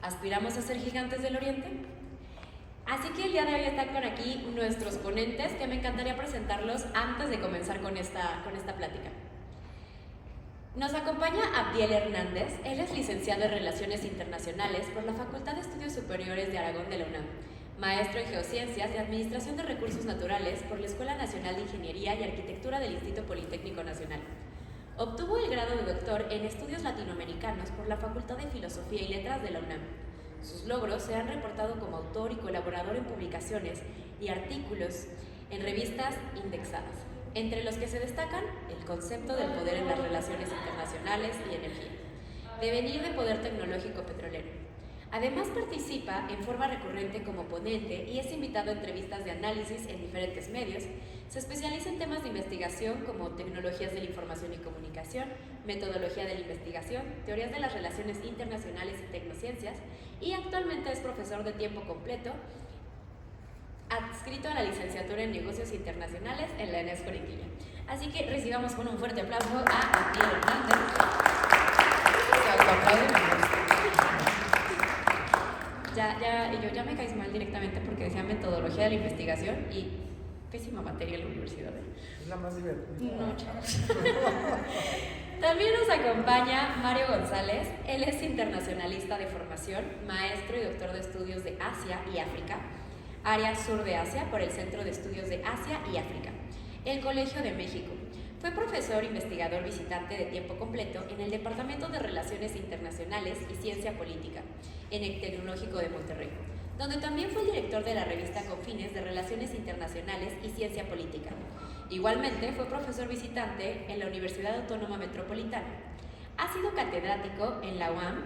¿Aspiramos a ser gigantes del Oriente? Así que el día de hoy están con aquí nuestros ponentes, que me encantaría presentarlos antes de comenzar con esta plática. Nos acompaña Abdiel Hernández. Él es licenciado en Relaciones Internacionales por la Facultad de Estudios Superiores de Aragón de la UNAM, maestro en Geociencias y Administración de Recursos Naturales por la Escuela Nacional de Ingeniería y Arquitectura del Instituto Politécnico Nacional. Obtuvo el grado de doctor en Estudios Latinoamericanos por la Facultad de Filosofía y Letras de la UNAM. Sus logros se han reportado como autor y colaborador en publicaciones y artículos en revistas indexadas, entre los que se destacan el concepto del poder en las relaciones internacionales y energía, devenir de poder tecnológico petrolero. Además participa en forma recurrente como ponente y es invitado a entrevistas de análisis en diferentes medios. Se especializa en temas de investigación como tecnologías de la información y comunicación, metodología de la investigación, teorías de las relaciones internacionales y tecnociencias, y actualmente es profesor de tiempo completo, adscrito a la licenciatura en Negocios Internacionales en la ENES Corintiña. Así que recibamos con un fuerte aplauso a Abdiel Hernández. Ya me caes mal directamente porque decía metodología de la investigación y pésima materia en la universidad. Es la más divertida. No, chavos. También nos acompaña Mario González. Él es internacionalista de formación, maestro y doctor de estudios de Asia y África, área sur de Asia por el Centro de Estudios de Asia y África, el Colegio de México. Fue profesor investigador visitante de tiempo completo en el Departamento de Relaciones Internacionales y Ciencia Política, en el Tecnológico de Monterrey, donde también fue el director de la revista con fines de Relaciones Internacionales y Ciencia Política. Igualmente fue profesor visitante en la Universidad Autónoma Metropolitana. Ha sido catedrático en la UAM,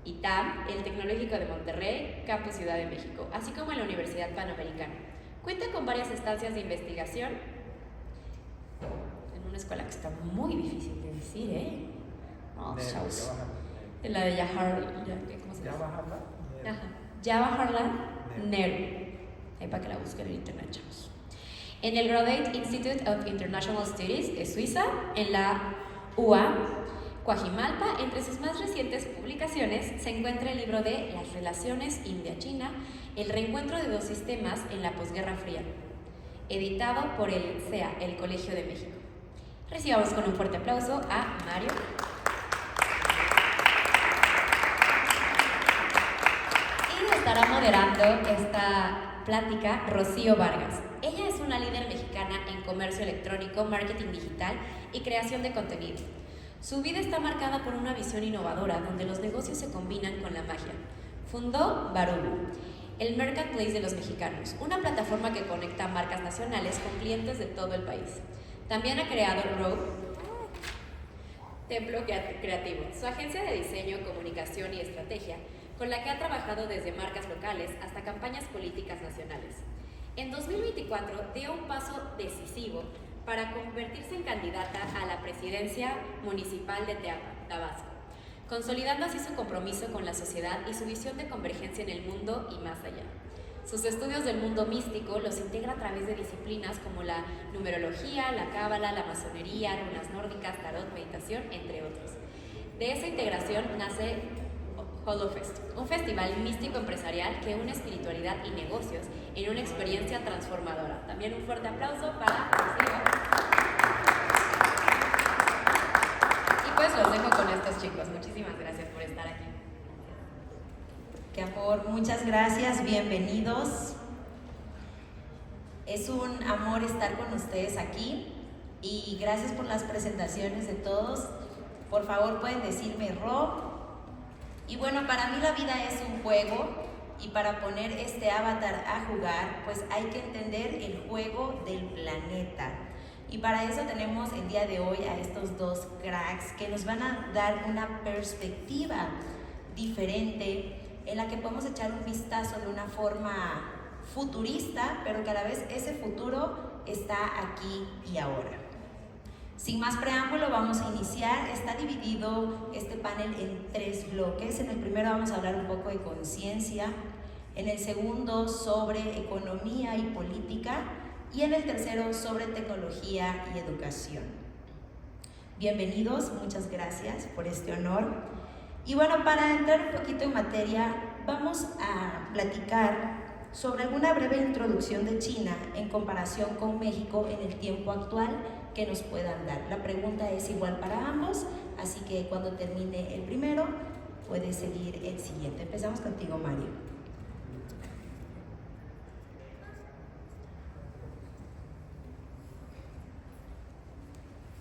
ITAM, el Tecnológico de Monterrey, Campus Ciudad de México, así como en la Universidad Panamericana. Cuenta con varias estancias de investigación en una escuela que está muy difícil de decir, ¿eh? No, chavos. La de ¿cómo se llama? Jawaharlal Nehru. Ahí para que la busquen en internet, chavos. En el Graduate Institute of International Studies de Suiza, en la UAM, Coajimalpa. Entre sus más recientes publicaciones se encuentra el libro de Las relaciones India-China, el reencuentro de dos sistemas en la posguerra fría, editado por el CEA, el Colegio de México. Recibamos con un fuerte aplauso a Mario. Y estará moderando esta plática Rocío Vargas. Ella es una líder mexicana en comercio electrónico, marketing digital y creación de contenido. Su vida está marcada por una visión innovadora donde los negocios se combinan con la magia. Fundó Barubu, el marketplace de los mexicanos, una plataforma que conecta marcas nacionales con clientes de todo el país. También ha creado Rogue, Templo Creativo, su agencia de diseño, comunicación y estrategia, con la que ha trabajado desde marcas locales hasta campañas políticas nacionales. En 2024 dio un paso decisivo para convertirse en candidata a la presidencia municipal de Tabasco, consolidando así su compromiso con la sociedad y su visión de convergencia en el mundo y más allá. Sus estudios del mundo místico los integra a través de disciplinas como la numerología, la cábala, la masonería, runas nórdicas, tarot, meditación, entre otros. De esa integración nace Holofest, un festival místico empresarial que une espiritualidad y negocios en una experiencia transformadora. También un fuerte aplauso para Rocío. Y pues los dejo con estos chicos. Muchísimas gracias por estar aquí. Qué amor, muchas gracias, bienvenidos. Es un amor estar con ustedes aquí y gracias por las presentaciones de todos. Por favor, pueden decirme Rob. Y bueno, para mí la vida es un juego y para poner este avatar a jugar, pues hay que entender el juego del planeta. Y para eso tenemos el día de hoy a estos dos cracks que nos van a dar una perspectiva diferente en la que podemos echar un vistazo de una forma futurista, pero que a la vez ese futuro está aquí y ahora. Sin más preámbulo, vamos a iniciar. Está dividido este panel en 3 bloques. En el primero vamos a hablar un poco de conciencia, en el segundo sobre economía y política y en el tercero sobre tecnología y educación. Bienvenidos, muchas gracias por este honor. Y bueno, para entrar un poquito en materia, vamos a platicar sobre alguna breve introducción de China en comparación con México en el tiempo actual que nos puedan dar. La pregunta es igual para ambos, así que cuando termine el primero, puede seguir el siguiente. Empezamos contigo, Mario.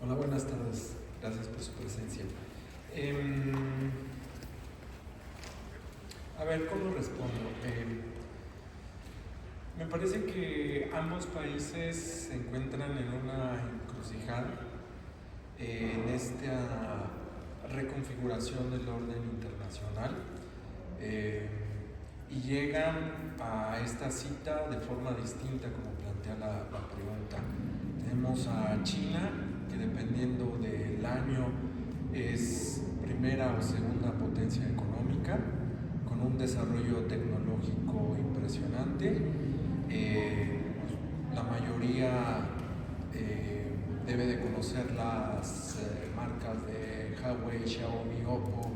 Hola, buenas tardes. Gracias por su presencia. A ver, ¿cómo respondo? Me parece que ambos países se encuentran en una encrucijada en esta reconfiguración del orden internacional y llegan a esta cita de forma distinta, como plantea la pregunta. Tenemos a China, que dependiendo del año es primera o segunda potencia económica, con un desarrollo tecnológico impresionante. La mayoría debe de conocer las marcas de Huawei, Xiaomi, Oppo,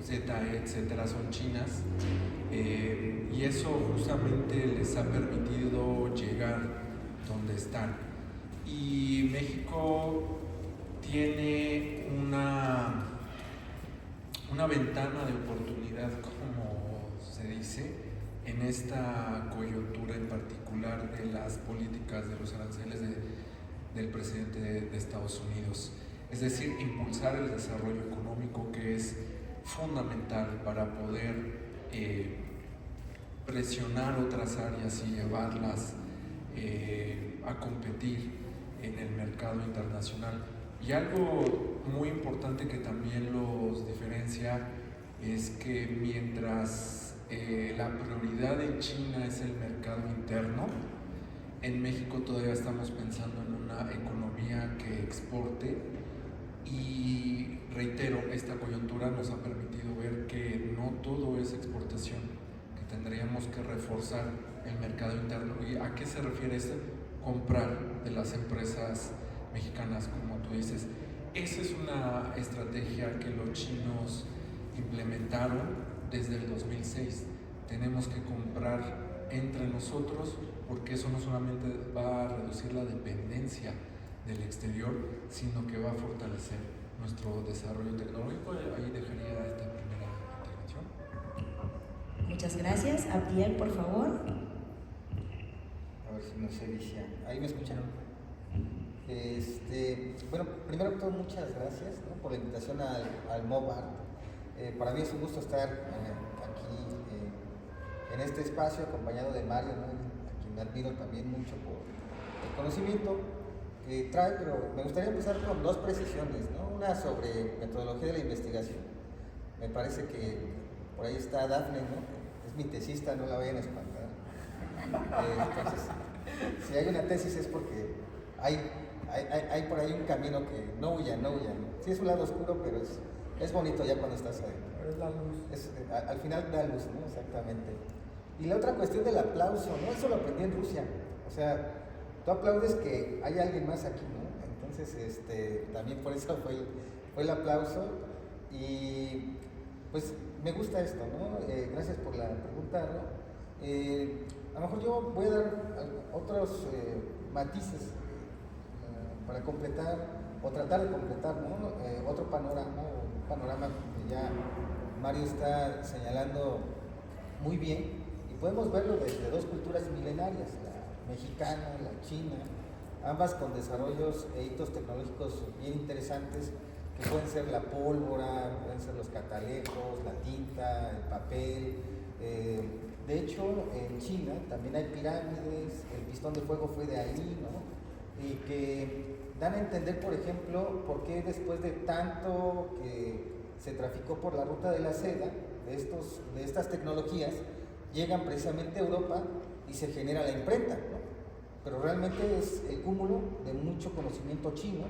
ZTE, etcétera, son chinas, y eso justamente les ha permitido llegar donde están. Y México tiene una ventana de oportunidad, como se dice, en esta coyuntura en particular de las políticas de los aranceles del presidente de Estados Unidos. Es decir, impulsar el desarrollo económico, que es fundamental para poder presionar otras áreas y llevarlas a competir en el mercado internacional. Y algo muy importante que también los diferencia es que mientras la prioridad en China es el mercado interno, en México todavía estamos pensando en una economía que exporte, y reitero, esta coyuntura nos ha permitido ver que no todo es exportación, que tendríamos que reforzar el mercado interno. ¿Y a qué se refiere esto? Comprar de las empresas mexicanas, como tú dices. Esa es una estrategia que los chinos implementaron desde el 2006. Tenemos que comprar entre nosotros, porque eso no solamente va a reducir la dependencia del exterior, sino que va a fortalecer nuestro desarrollo tecnológico. Ahí dejaría esta primera intervención. Muchas gracias. Abdiel, por favor. A ver si no se vicia. ¿Ahí me escuchan? Bueno, primero que todo, muchas gracias, ¿no?, por la invitación al MOBART. Para mí es un gusto estar aquí en este espacio, acompañado de Mario, ¿no?, a quien admiro también mucho por el conocimiento que trae, pero me gustaría empezar con dos precisiones, ¿no? Una sobre metodología de la investigación. Me parece que por ahí está Dafne, ¿no?, es mi tesista, no la vayan a espantar. Entonces, si hay una tesis es porque hay por ahí un camino que no huyan. Sí, es un lado oscuro, pero es bonito ya cuando estás ahí. Es la luz. Al final da luz, ¿no? Exactamente. Y la otra cuestión del aplauso, ¿no? Eso lo aprendí en Rusia. O sea, tú aplaudes que hay alguien más aquí, ¿no? Entonces, también por eso fue el aplauso. Y pues me gusta esto, ¿no? Gracias por la pregunta, ¿no? A lo mejor yo voy a dar otros matices para completar o tratar de completar, ¿no?, otro panorama, un panorama que ya Mario está señalando muy bien, y podemos verlo desde dos culturas milenarias, la mexicana, la china, ambas con desarrollos e hitos tecnológicos bien interesantes, que pueden ser la pólvora, pueden ser los catalejos, la tinta, el papel. De hecho, en China también hay pirámides, el pistón de fuego fue de ahí, ¿no? Y que dan a entender, por ejemplo, por qué después de tanto que se traficó por la ruta de la seda, de estas tecnologías, llegan precisamente a Europa y se genera la imprenta, ¿no? Pero realmente es el cúmulo de mucho conocimiento chino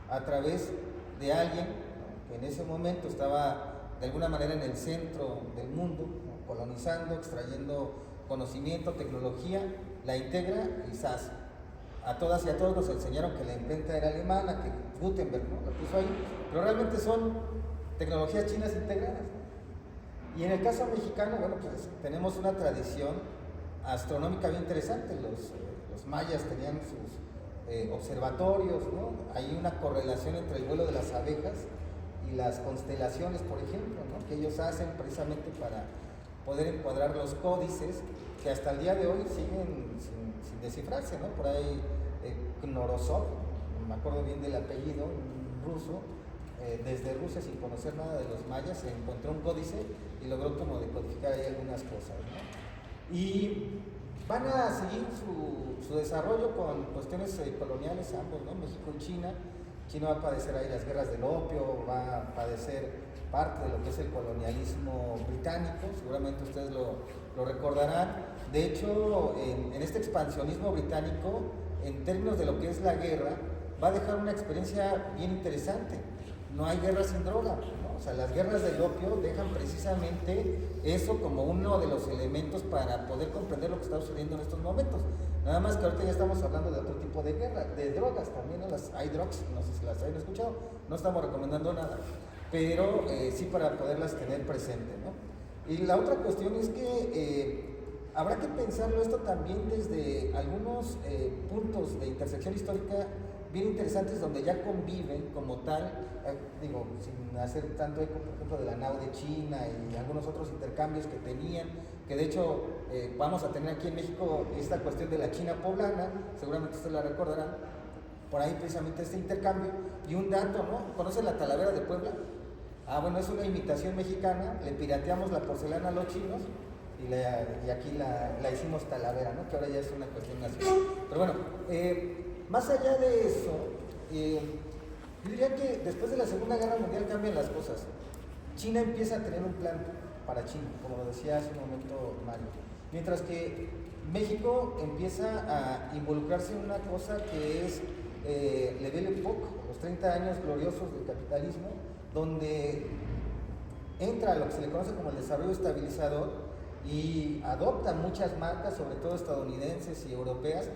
a través de alguien, ¿no?, que en ese momento estaba de alguna manera en el centro del mundo, ¿no?, colonizando, extrayendo conocimiento, tecnología, la integra y ¡zas! A todas y a todos nos enseñaron que la imprenta era alemana, que Gutenberg, ¿no?, la puso ahí, pero realmente son tecnologías chinas integradas. Y en el caso mexicano, bueno, pues tenemos una tradición astronómica bien interesante. Los mayas tenían sus observatorios, ¿no? Hay una correlación entre el vuelo de las abejas y las constelaciones, por ejemplo, ¿no? Que ellos hacen precisamente para poder encuadrar los códices que hasta el día de hoy siguen sin descifrarse, ¿no? Por ahí Knorosov, no me acuerdo bien del apellido, un ruso, desde Rusia, sin conocer nada de los mayas, encontró un códice y logró como decodificar ahí algunas cosas, ¿no? Y van a seguir su desarrollo con cuestiones coloniales ambos, ¿no? México y China. China va a padecer ahí las guerras del opio, va a padecer parte de lo que es el colonialismo británico, seguramente ustedes lo recordarán. De hecho, en este expansionismo británico, en términos de lo que es la guerra, va a dejar una experiencia bien interesante. No hay guerra sin droga, ¿no? O sea, las guerras del opio dejan precisamente eso como uno de los elementos para poder comprender lo que está sucediendo en estos momentos. Nada más que ahorita ya estamos hablando de otro tipo de guerra, de drogas también, ¿no? Las iDrugs, no sé si las hayan escuchado, no estamos recomendando nada, pero sí para poderlas tener presente, ¿no? Y la otra cuestión es que habrá que pensarlo esto también desde algunos puntos de intersección histórica bien interesantes donde ya conviven como tal, digo, sin hacer tanto eco, por ejemplo, de la NAO de China y algunos otros intercambios que tenían, que de hecho vamos a tener aquí en México esta cuestión de la China poblana, seguramente ustedes la recordarán, por ahí precisamente este intercambio. Y un dato, ¿no? ¿Conocen la Talavera de Puebla? Ah, bueno, es una imitación mexicana, le pirateamos la porcelana a los chinos y aquí la hicimos Talavera, ¿no? Que ahora ya es una cuestión nacional. Pero bueno, más allá de eso, yo diría que después de la Segunda Guerra Mundial cambian las cosas. China empieza a tener un plan para China, como lo decía hace un momento Mario. Mientras que México empieza a involucrarse en una cosa que es Le Belle Époque, los 30 años gloriosos del capitalismo, donde entra lo que se le conoce como el desarrollo estabilizador y adopta muchas marcas, sobre todo estadounidenses y europeas,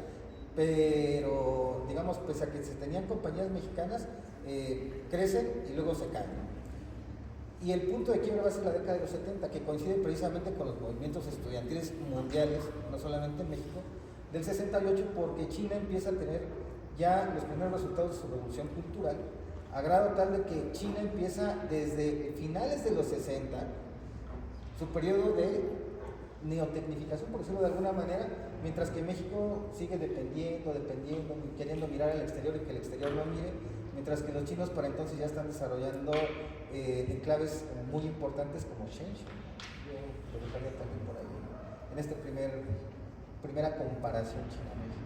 pero digamos, pese a que se tenían compañías mexicanas, crecen y luego se caen. Y el punto de quiebra va a ser la década de los 70, que coincide precisamente con los movimientos estudiantiles mundiales, no solamente en México, del 68, porque China empieza a tener ya los primeros resultados de su revolución cultural, a grado tal de que China empieza desde finales de los 60, su periodo de neotecnificación, por decirlo de alguna manera, mientras que México sigue dependiendo, queriendo mirar al exterior y que el exterior lo mire, mientras que los chinos para entonces ya están desarrollando enclaves muy importantes como Shenzhen. Yo lo dejaría también por ahí, ¿no? En esta primera comparación China-México.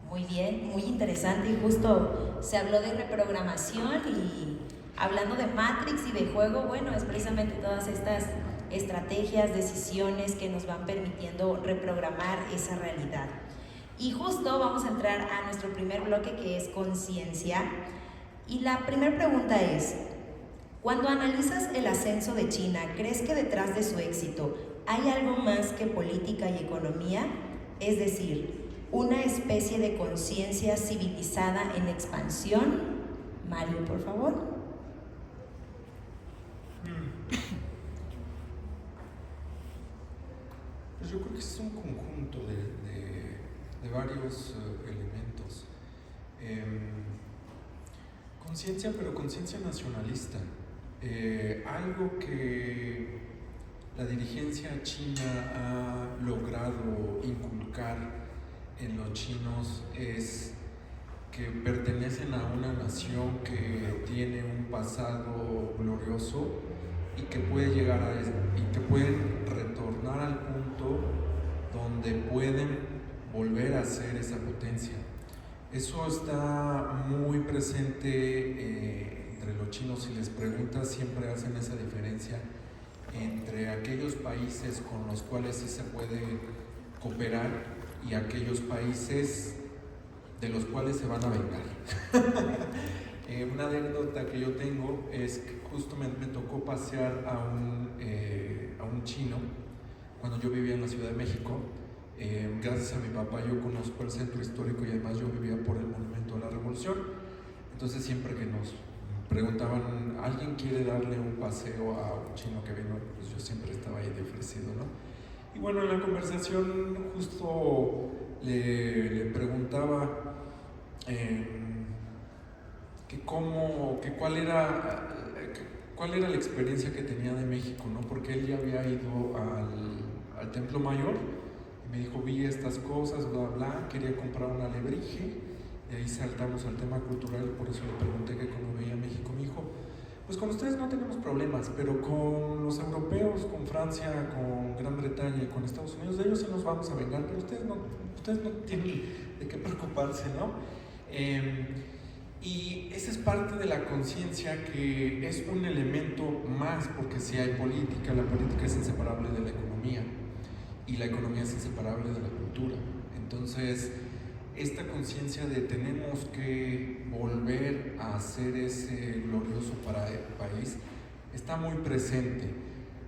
Muy bien, muy interesante, y justo se habló de reprogramación, y hablando de Matrix y de juego, bueno, es precisamente todas estas estrategias, decisiones que nos van permitiendo reprogramar esa realidad. Y justo vamos a entrar a nuestro primer bloque, que es conciencia. Y la primera pregunta es, cuando analizas el ascenso de China, ¿crees que detrás de su éxito hay algo más que política y economía? Es decir, una especie de conciencia civilizada en expansión. Mario, por favor. Pues yo creo que es un conjunto de varios elementos. Conciencia, pero conciencia nacionalista. Algo que la dirigencia china ha logrado inculcar en los chinos es que pertenecen a una nación que tiene un pasado glorioso y que puede llegar y que pueden retornar al punto donde pueden volver a ser esa potencia. Eso está muy presente entre los chinos. Si les preguntas, siempre hacen esa diferencia entre aquellos países con los cuales sí se puede cooperar y aquellos países de los cuales se van a vengar. Una anécdota que yo tengo es que justo me tocó pasear a un chino cuando yo vivía en la Ciudad de México. Gracias a mi papá yo conozco el centro histórico y además yo vivía por el Monumento a la Revolución. Entonces siempre que nos preguntaban, ¿alguien quiere darle un paseo a un chino que vino? Pues yo siempre estaba ahí de ofrecido, ¿no? Y bueno, en la conversación justo le preguntaba cuál era la experiencia que tenía de México, ¿no? Porque él ya había ido al Templo Mayor y me dijo, vi estas cosas, bla, bla, quería comprar un alebrije, y ahí saltamos al tema cultural, por eso le pregunté que cómo veía México. Me dijo, pues con ustedes no tenemos problemas, pero con los europeos, con Francia, con Gran Bretaña y con Estados Unidos, de ellos sí nos vamos a vengar, pero ustedes no tienen de qué preocuparse, ¿no? Y esa es parte de la conciencia, que es un elemento más, porque si hay política, la política es inseparable de la economía y la economía es inseparable de la cultura. Entonces, esta conciencia de tenemos que volver a hacer ese glorioso país está muy presente.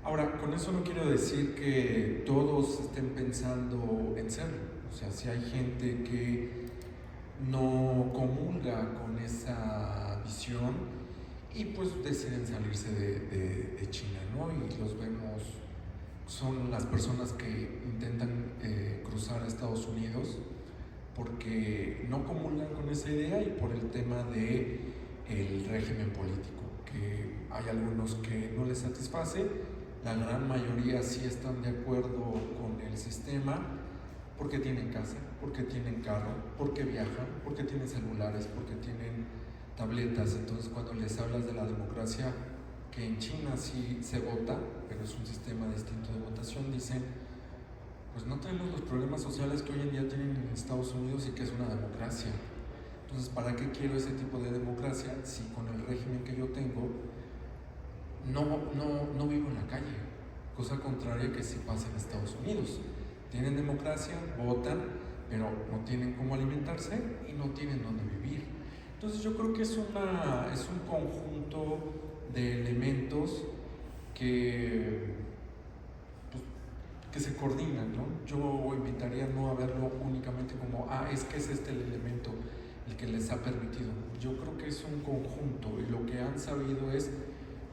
Ahora, con eso no quiero decir que todos estén pensando en serlo. O sea, si hay gente que no comulga con esa visión y pues deciden salirse de China, ¿no? Y los vemos, son las personas que intentan cruzar a Estados Unidos porque no comulgan con esa idea y por el tema de el régimen político, que hay algunos que no les satisface, la gran mayoría sí están de acuerdo con el sistema porque tienen casa, porque tienen carro, porque viajan, porque tienen celulares, porque tienen tabletas. Entonces cuando les hablas de la democracia, que en China sí se vota, pero es un sistema distinto de votación, dicen, pues no tenemos los problemas sociales que hoy en día tienen en Estados Unidos y que es una democracia. Entonces, ¿para qué quiero ese tipo de democracia si con el régimen que yo tengo no vivo en la calle? Cosa contraria que sí pasa en Estados Unidos. Tienen democracia, votan, pero no tienen cómo alimentarse y no tienen dónde vivir. Entonces yo creo que es un conjunto de elementos que se coordinan, ¿no? Yo invitaría no a verlo únicamente como, es que es este el elemento el que les ha permitido. Yo creo que es un conjunto y lo que han sabido es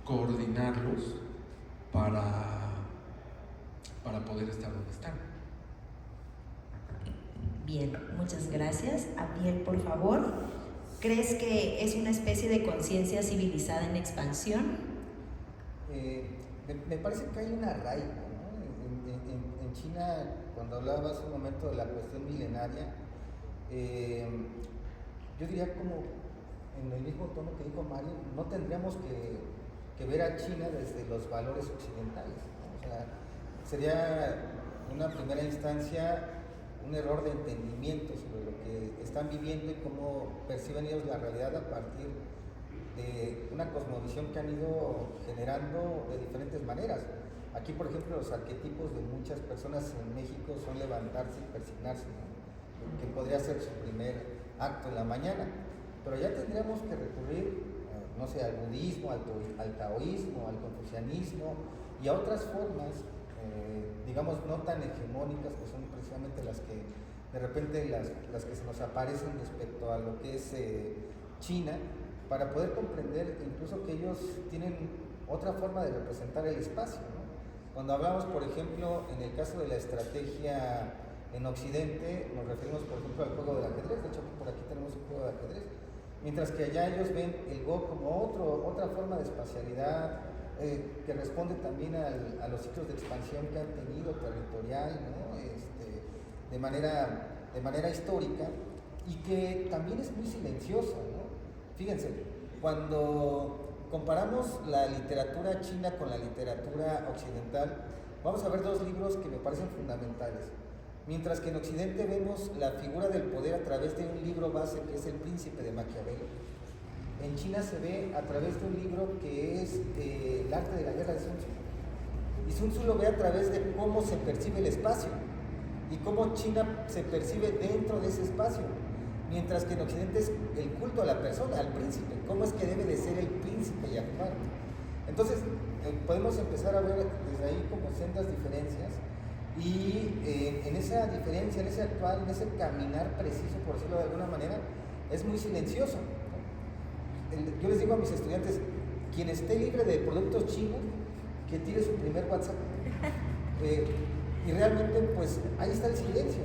coordinarlos para poder estar donde están. Bien, muchas gracias. Abiel, por favor, ¿crees que es una especie de conciencia civilizada en expansión? Me parece que hay un arraigo, ¿no? En China, cuando hablaba hace un momento de la cuestión milenaria, yo diría como en el mismo tono que dijo Mario, no tendríamos que ver a China desde los valores occidentales, ¿no? O sea, sería en una primera instancia un error de entendimiento sobre lo que están viviendo y cómo perciben ellos la realidad a partir de una cosmovisión que han ido generando de diferentes maneras. Aquí, por ejemplo, los arquetipos de muchas personas en México son levantarse y persignarse, ¿no? Que podría ser su primer acto en la mañana, pero ya tendríamos que recurrir, no sé, al budismo, al taoísmo, al confucianismo y a otras formas, digamos, no tan hegemónicas, que son precisamente las que de repente las que se nos aparecen respecto a lo que es China, para poder comprender incluso que ellos tienen otra forma de representar el espacio, ¿no? Cuando hablamos, por ejemplo, en el caso de la estrategia en Occidente, nos referimos, por ejemplo, al juego del ajedrez. De hecho, por aquí tenemos un juego de ajedrez, mientras que allá ellos ven el Go como otra forma de espacialidad, que responde también a los ciclos de expansión que han tenido territorial, ¿no? De manera histórica, y que también es muy silenciosa, ¿no? Fíjense, cuando comparamos la literatura china con la literatura occidental, vamos a ver dos libros que me parecen fundamentales. Mientras que en Occidente vemos la figura del poder a través de un libro base que es El Príncipe de Maquiavelo, en China se ve a través de un libro que es El Arte de la Guerra de Sun Tzu. Y Sun Tzu lo ve a través de cómo se percibe el espacio y cómo China se percibe dentro de ese espacio. Mientras que en Occidente es el culto a la persona, al príncipe, cómo es que debe de ser el príncipe y actuar. Entonces, podemos empezar a ver desde ahí como sendas diferencias, y en esa diferencia, en ese actuar, en ese caminar preciso, por decirlo de alguna manera, es muy silencioso, ¿no? yo les digo a mis estudiantes, quien esté libre de productos chinos, que tire su primer WhatsApp. Y realmente, pues, ahí está el silencio.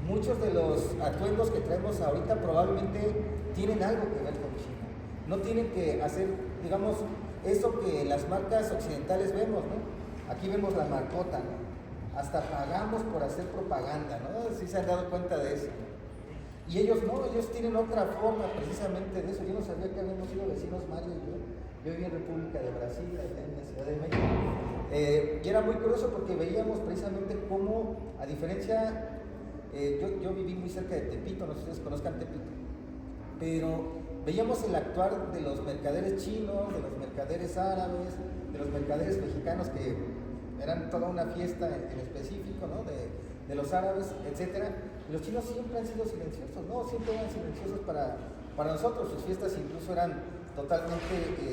Muchos de los atuendos que traemos ahorita probablemente tienen algo que ver con China. No tienen que hacer, digamos, eso que las marcas occidentales vemos, ¿no? Aquí vemos la marcota, ¿no? Hasta pagamos por hacer propaganda, ¿no? ¿Sí se han dado cuenta de eso? Y ellos no, ellos tienen otra forma precisamente de eso. Yo no sabía que habíamos sido vecinos Mario y yo. Yo viví en República de Brasil, allá en la Ciudad de México. Y era muy curioso porque veíamos precisamente cómo, a diferencia, yo viví muy cerca de Tepito, no sé si ustedes conozcan Tepito, pero veíamos el actuar de los mercaderes chinos, de los mercaderes árabes, de los mercaderes mexicanos, que eran toda una fiesta en específico, ¿no? De los árabes, etcétera. Y los chinos siempre han sido silenciosos, ¿no? Siempre eran silenciosos para nosotros. Sus fiestas incluso eran totalmente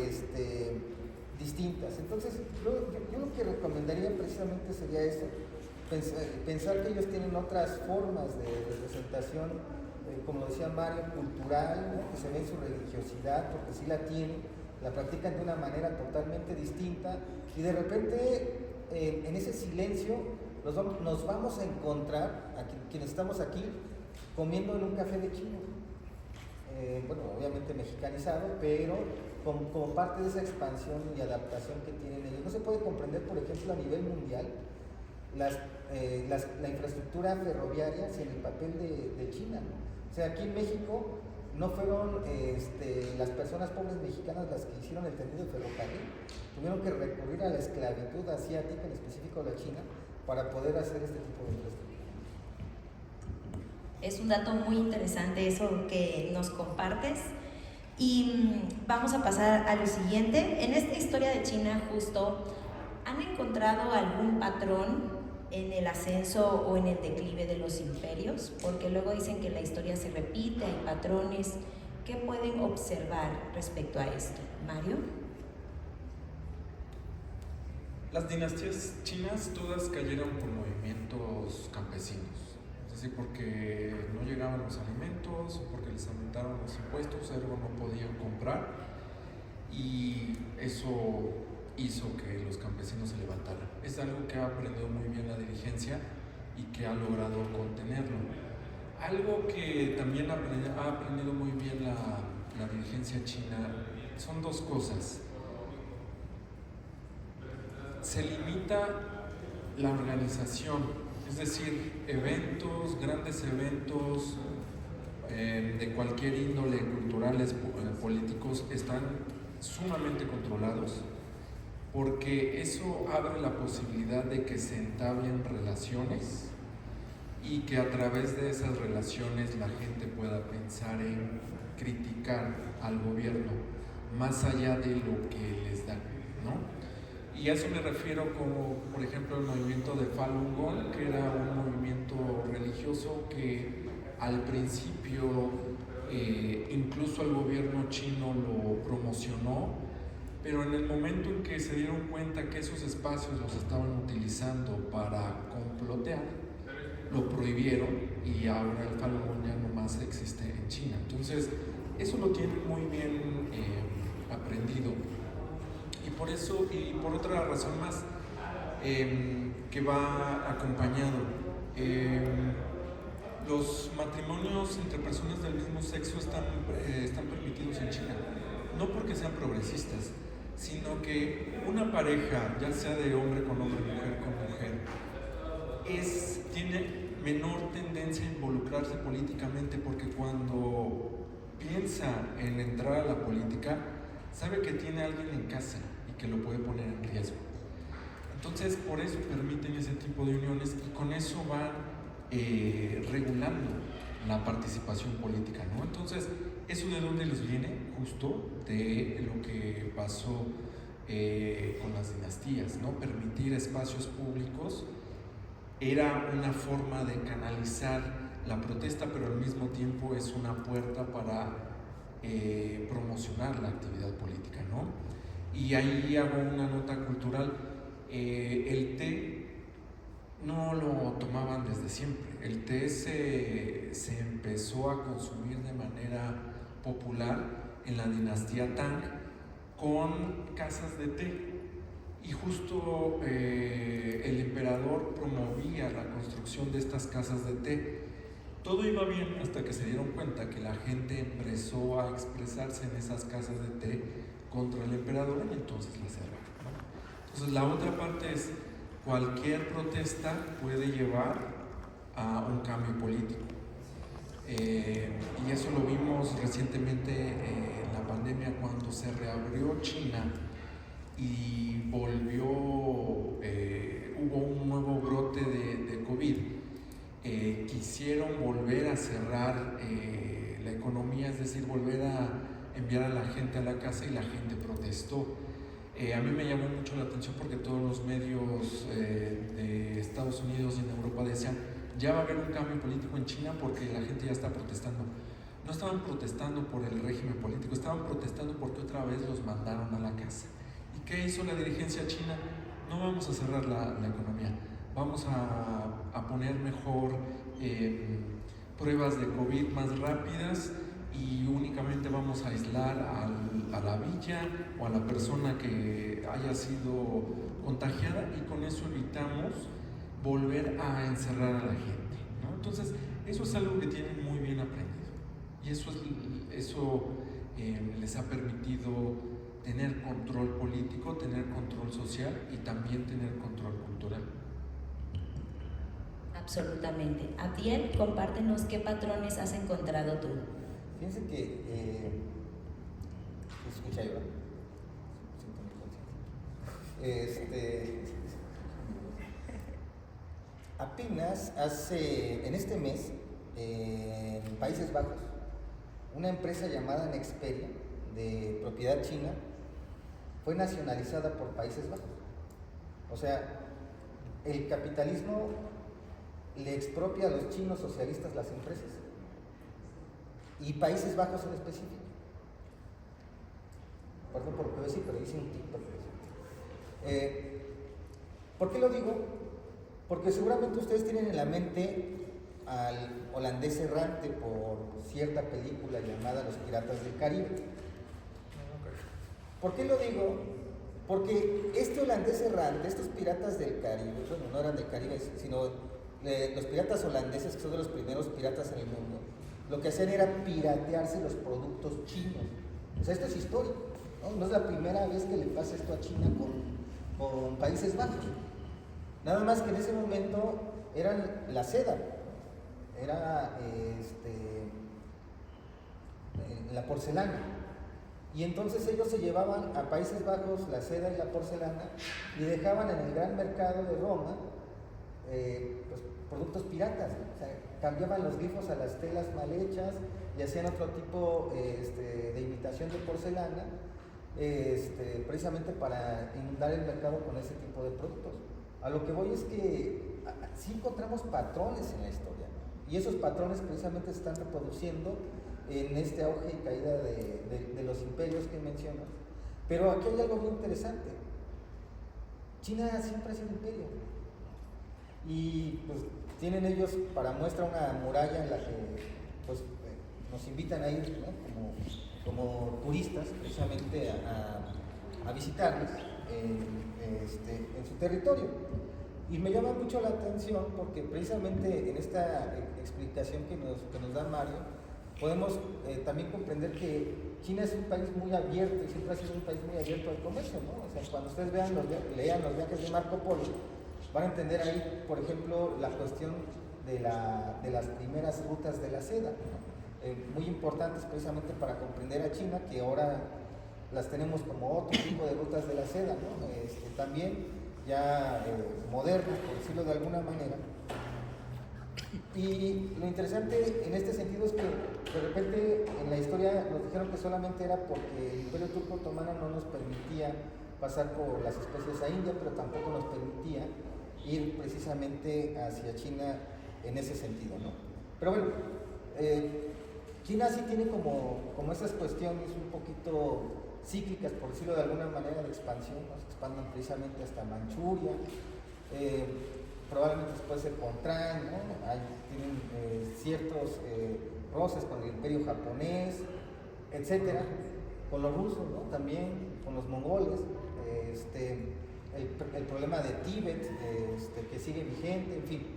distintas. Entonces, yo lo que recomendaría precisamente sería eso, pensar que ellos tienen otras formas de representación, como decía Mario, cultural, ¿no? Que se ve en su religiosidad, porque sí la tienen, la practican de una manera totalmente distinta, y de repente en ese silencio nos vamos a encontrar, quienes estamos aquí, comiendo en un café de chino. Bueno, obviamente mexicanizado, pero como parte de esa expansión y adaptación que tienen ellos. No se puede comprender, por ejemplo, a nivel mundial, la infraestructura ferroviaria sin el papel de China, ¿no? O sea, aquí en México no fueron las personas pobres mexicanas las que hicieron el tendido de ferrocarril, tuvieron que recurrir a la esclavitud asiática, en específico la China, para poder hacer este tipo de infraestructura. Es un dato muy interesante eso que nos compartes. Y vamos a pasar a lo siguiente. En esta historia de China, justo, ¿han encontrado algún patrón en el ascenso o en el declive de los imperios? Porque luego dicen que la historia se repite, hay patrones. ¿Qué pueden observar respecto a esto? Mario. Las dinastías chinas todas cayeron por movimientos campesinos, es decir, porque no llegaban los alimentos o porque les aumentaron los impuestos, ergo no podían comprar, y eso hizo que los campesinos se levantaran. Es algo que ha aprendido muy bien la dirigencia y que ha logrado contenerlo. Algo que también ha aprendido muy bien la dirigencia china son dos cosas. Se limita la organización, es decir, eventos, grandes eventos de cualquier índole, culturales, políticos, están sumamente controlados, porque eso abre la posibilidad de que se entablen relaciones y que a través de esas relaciones la gente pueda pensar en criticar al gobierno más allá de lo que les da, ¿no? Y a eso me refiero como, por ejemplo, el movimiento de Falun Gong, que era un movimiento religioso que al principio incluso el gobierno chino lo promocionó, pero en el momento en que se dieron cuenta que esos espacios los estaban utilizando para complotear, lo prohibieron y ahora el Falun Gong ya no más existe en China. Entonces, eso lo tienen muy bien aprendido. Y por eso, y por otra razón más, que va acompañado, los matrimonios entre personas del mismo sexo están permitidos en China, no porque sean progresistas, sino que una pareja, ya sea de hombre con hombre, mujer con mujer, tiene menor tendencia a involucrarse políticamente, porque cuando piensa en entrar a la política, sabe que tiene a alguien en casa y que lo puede poner en riesgo. Entonces, por eso permiten ese tipo de uniones y con eso van regulando la participación política, ¿no? Entonces, ¿eso de dónde les viene? Justo de lo que pasó con las dinastías, ¿no? Permitir espacios públicos era una forma de canalizar la protesta, pero al mismo tiempo es una puerta para promocionar la actividad política, ¿no? Y ahí hago una nota cultural. El té no lo tomaban desde siempre. El té se empezó a consumir de manera popular en la dinastía Tang con casas de té. Y justo el emperador promovía la construcción de estas casas de té. Todo iba bien hasta que se dieron cuenta que la gente empezó a expresarse en esas casas de té contra el emperador y entonces la cerraron, ¿no? Entonces la otra parte es, cualquier protesta puede llevar a un cambio político. Y eso lo vimos recientemente en la pandemia, cuando se reabrió China y volvió, hubo un nuevo brote de COVID. Quisieron volver a cerrar la economía, es decir, volver a enviar a la gente a la casa, y la gente protestó. A mí me llamó mucho la atención porque todos los medios de Estados Unidos y en Europa decían, ya va a haber un cambio político en China porque la gente ya está protestando. No estaban protestando por el régimen político, estaban protestando porque otra vez los mandaron a la casa. ¿Y qué hizo la dirigencia china? No vamos a cerrar la economía, vamos a poner mejor pruebas de COVID más rápidas, y únicamente vamos a aislar a la villa o a la persona que haya sido contagiada, y con eso evitamos volver a encerrar a la gente, ¿no? Entonces, eso es algo que tienen muy bien aprendido, y eso les ha permitido tener control político, tener control social y también tener control cultural. Absolutamente. Abdiel, compártenos qué patrones has encontrado tú. Fíjense que escucha yo, apenas en este mes, en Países Bajos, una empresa llamada Nexperia, de propiedad china, fue nacionalizada por Países Bajos. O sea, el capitalismo le expropia a los chinos socialistas las empresas, y Países Bajos en específico. Perdón por lo que voy a decir, pero hice un TikTok. ¿Por qué lo digo? Porque seguramente ustedes tienen en la mente al holandés errante por cierta película llamada Los Piratas del Caribe. ¿Por qué lo digo? Porque este holandés errante, estos piratas del Caribe, bueno, no eran del Caribe, sino los piratas holandeses, que son de los primeros piratas en el mundo, lo que hacían era piratearse los productos chinos. O sea, esto es histórico, ¿no? No es la primera vez que le pasa esto a China con Países Bajos. Nada más que en ese momento eran la seda, era la porcelana. Y entonces ellos se llevaban a Países Bajos la seda y la porcelana y dejaban en el gran mercado de Roma pues, productos piratas, ¿no? O sea, cambiaban los glifos a las telas mal hechas y hacían otro tipo de imitación de porcelana, precisamente para inundar el mercado con ese tipo de productos. A lo que voy es que sí encontramos patrones en la historia, ¿no? Y esos patrones precisamente se están reproduciendo en este auge y caída de los imperios que mencionas. Pero aquí hay algo muy interesante. China siempre ha sido imperio, y pues tienen ellos para muestra una muralla en la que pues, nos invitan a ir, ¿no? como turistas precisamente a visitarles en su territorio. Y me llama mucho la atención porque precisamente en esta explicación que nos da Mario, podemos también comprender que China es un país muy abierto y siempre ha sido un país muy abierto al comercio, ¿no? O sea, cuando ustedes lean los viajes de Marco Polo, van a entender ahí, por ejemplo, la cuestión de las primeras rutas de la seda, ¿no? Muy importantes precisamente para comprender a China, que ahora las tenemos como otro tipo de rutas de la seda, ¿no? También ya modernas, por decirlo de alguna manera. Y lo interesante en este sentido es que de repente en la historia nos dijeron que solamente era porque el Imperio Turco Otomano no nos permitía pasar por las especies a India, pero tampoco nos permitía ir precisamente hacia China en ese sentido, ¿no? Pero bueno, China sí tiene como esas cuestiones un poquito cíclicas, por decirlo de alguna manera, de expansión, ¿no? Se expanden precisamente hasta Manchuria, probablemente después el Contran, ¿no? Tienen ciertos roces con el Imperio japonés, etcétera. con los rusos, ¿no? También con los mongoles, el problema de Tíbet, que sigue vigente, en fin.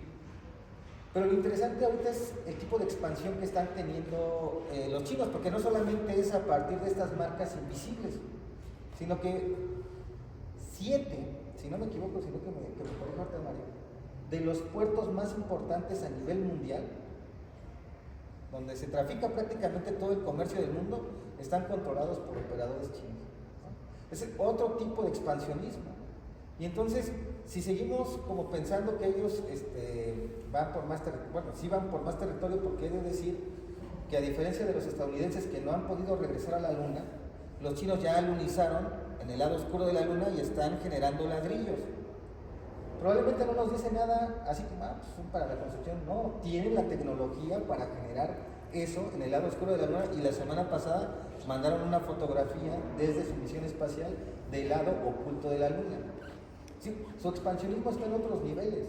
Pero lo interesante ahorita es el tipo de expansión que están teniendo los chinos, porque no solamente es a partir de estas marcas invisibles, sino que 7, si no me equivoco, sino que me corrija ahorita Mario, de los puertos más importantes a nivel mundial, donde se trafica prácticamente todo el comercio del mundo, están controlados por operadores chinos, ¿no? Es otro tipo de expansionismo. Y entonces, si seguimos como pensando que ellos van por más territorio, bueno, sí van por más territorio, porque he de decir que a diferencia de los estadounidenses que no han podido regresar a la luna, los chinos ya alunizaron en el lado oscuro de la luna y están generando ladrillos. Probablemente no nos dice nada así como, pues son para la construcción. No, tienen la tecnología para generar eso en el lado oscuro de la luna, y la semana pasada mandaron una fotografía desde su misión espacial del lado oculto de la luna. Sí, su expansionismo está en otros niveles,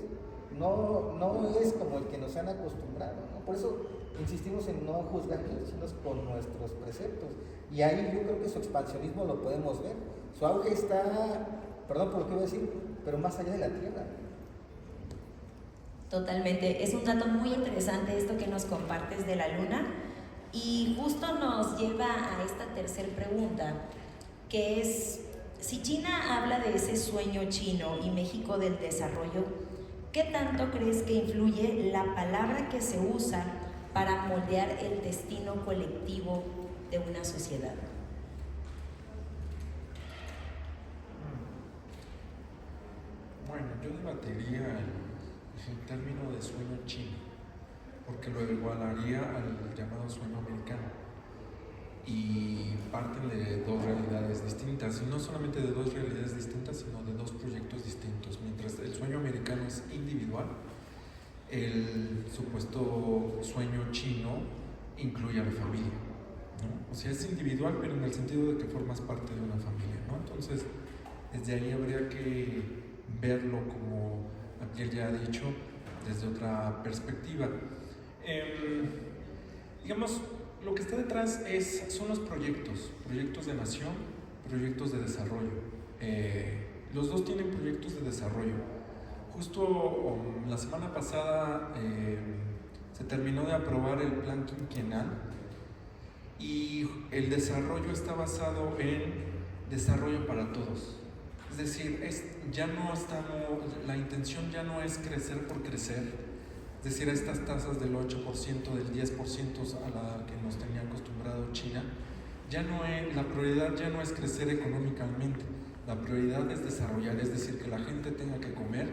no es como el que nos han acostumbrado, ¿no? Por eso insistimos en no juzgar a los chinos con nuestros preceptos, y ahí yo creo que su expansionismo lo podemos ver. Su auge está, perdón por lo que voy a decir, pero más allá de la Tierra. Totalmente, es un dato muy interesante esto que nos compartes de la Luna, y justo nos lleva a esta tercera pregunta, que es: si China habla de ese sueño chino y México del desarrollo, ¿qué tanto crees que influye la palabra que se usa para moldear el destino colectivo de una sociedad? Bueno, yo debatiría el término de sueño chino, porque lo igualaría al llamado sueño americano. Y parten de dos realidades distintas, y no solamente de dos realidades distintas, sino de dos proyectos distintos. Mientras el sueño americano es individual, el supuesto sueño chino incluye a la familia, ¿no? O sea, es individual, pero en el sentido de que formas parte de una familia, ¿no? Entonces, desde ahí habría que verlo, como Abdiel ya ha dicho, desde otra perspectiva. Digamos, lo que está detrás son los proyectos de nación, proyectos de desarrollo. Los dos tienen proyectos de desarrollo. Justo la semana pasada se terminó de aprobar el plan quinquenal, y el desarrollo está basado en desarrollo para todos. Es decir, la intención ya no es crecer por crecer. Es decir, a estas tasas del 8%, del 10% a la que nos tenía acostumbrado China, la prioridad ya no es crecer económicamente, la prioridad es desarrollar, es decir, que la gente tenga que comer,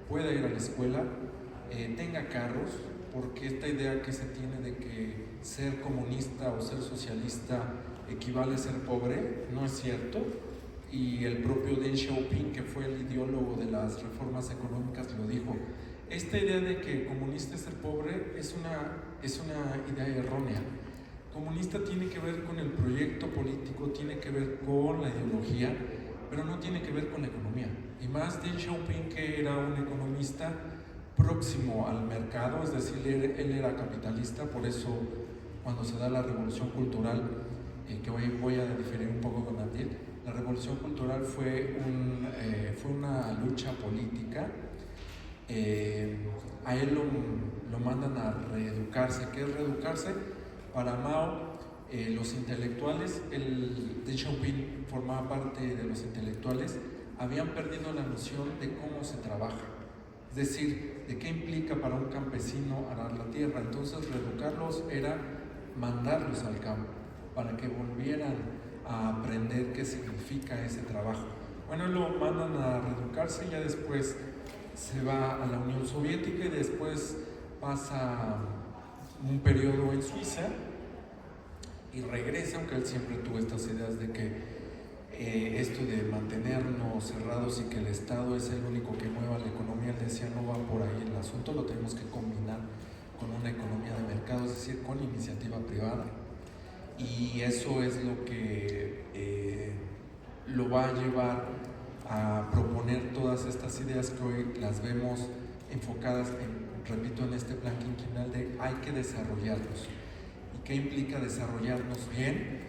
pueda ir a la escuela, tenga carros, porque esta idea que se tiene de que ser comunista o ser socialista equivale a ser pobre, no es cierto, y el propio Deng Xiaoping, que fue el ideólogo de las reformas económicas, lo dijo. Esta idea de que comunista es ser pobre es una idea errónea. Comunista tiene que ver con el proyecto político, tiene que ver con la ideología, pero no tiene que ver con la economía. Y más Deng Xiaoping, que era un economista próximo al mercado, es decir, él era capitalista. Por eso cuando se da la revolución cultural, que hoy voy a diferir un poco con Abdiel, la revolución cultural fue una lucha política. A él lo mandan a reeducarse. ¿Qué es reeducarse? Para Mao, los intelectuales, Deng Xiaoping formaba parte de los intelectuales, habían perdido la noción de cómo se trabaja, es decir, de qué implica para un campesino arar la tierra. Entonces, reeducarlos era mandarlos al campo para que volvieran a aprender qué significa ese trabajo. Bueno, lo mandan a reeducarse, y ya después se va a la Unión Soviética, y después pasa un periodo en Suiza y regresa, aunque él siempre tuvo estas ideas de que esto de mantenernos cerrados y que el Estado es el único que mueva la economía, él decía, no va por ahí el asunto, lo tenemos que combinar con una economía de mercado, es decir, con iniciativa privada. Y eso es lo que lo va a llevar a proponer todas estas ideas que hoy las vemos enfocadas, repito, en este plan quinquenal de hay que desarrollarnos. ¿Y qué implica desarrollarnos bien?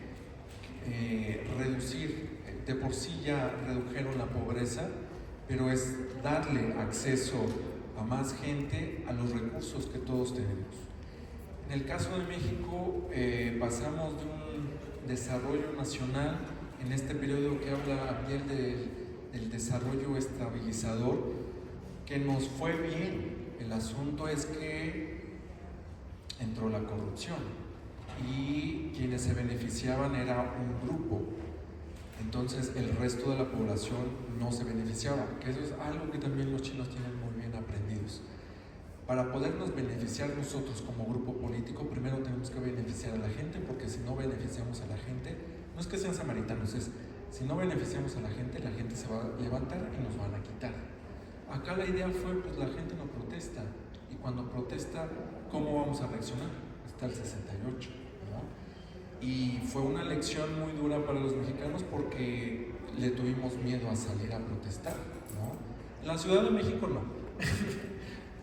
reducir, de por sí ya redujeron la pobreza, pero es darle acceso a más gente a los recursos que todos tenemos. En el caso de México, pasamos de un desarrollo nacional en este periodo que habla bien del desarrollo estabilizador, que nos fue bien. El asunto es que entró la corrupción y quienes se beneficiaban era un grupo. Entonces el resto de la población no se beneficiaba, que eso es algo que también los chinos tienen muy bien aprendidos. Para podernos beneficiar nosotros como grupo político, primero tenemos que beneficiar a la gente, porque si no beneficiamos a la gente, no es que sean samaritanos, es si no beneficiamos a la gente se va a levantar y nos van a quitar. Acá la idea fue, pues la gente no protesta, y cuando protesta, ¿cómo vamos a reaccionar? Hasta el 68, ¿no? Y fue una lección muy dura para los mexicanos porque le tuvimos miedo a salir a protestar, ¿no? En la Ciudad de México no,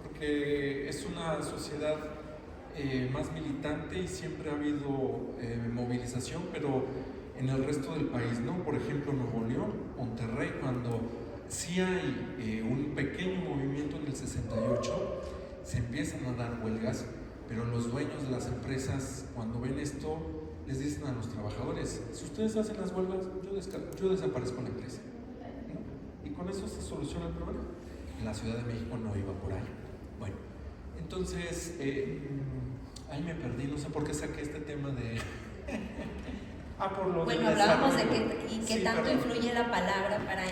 porque es una sociedad más militante y siempre ha habido movilización, pero en el resto del país no. Por ejemplo, Nuevo León, Monterrey, cuando sí hay un pequeño movimiento en el 68, se empiezan a dar huelgas, pero los dueños de las empresas, cuando ven esto, les dicen a los trabajadores: si ustedes hacen las huelgas, yo desaparezco la empresa, ¿no? Y con eso se soluciona el problema. En la Ciudad de México no iba por ahí. Bueno, entonces, ahí me perdí, no sé por qué saqué este tema de... por lo bueno, hablábamos de qué tanto influye la palabra para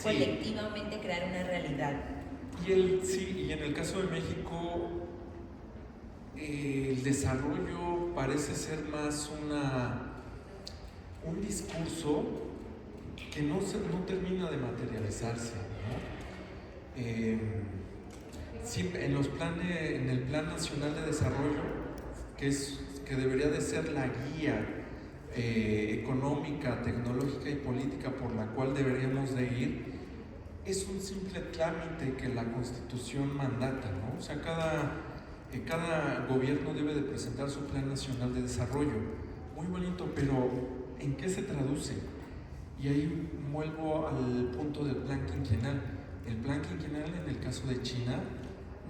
colectivamente crear una realidad. Y en el caso de México, el desarrollo parece ser más un discurso que no termina de materializarse, ¿no? En el Plan Nacional de Desarrollo, que debería de ser la guía económica, tecnológica y política por la cual deberíamos de ir, es un simple trámite que la Constitución mandata, ¿no? O sea, cada gobierno debe de presentar su Plan Nacional de Desarrollo. Muy bonito, pero ¿en qué se traduce? Y ahí vuelvo al punto del plan quinquenal. El plan quinquenal, en el caso de China,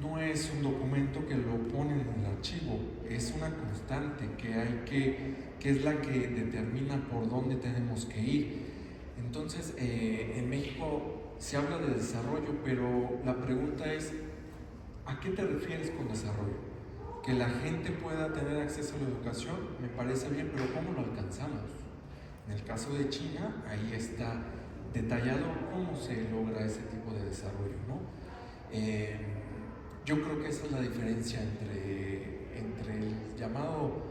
no es un documento que lo ponen en el archivo, es una constante que es la que determina por dónde tenemos que ir. Entonces, en México se habla de desarrollo, pero la pregunta es, ¿a qué te refieres con desarrollo? Que la gente pueda tener acceso a la educación, me parece bien, pero ¿cómo lo alcanzamos? En el caso de China, ahí está detallado cómo se logra ese tipo de desarrollo, ¿no? Yo creo que esa es la diferencia entre el llamado,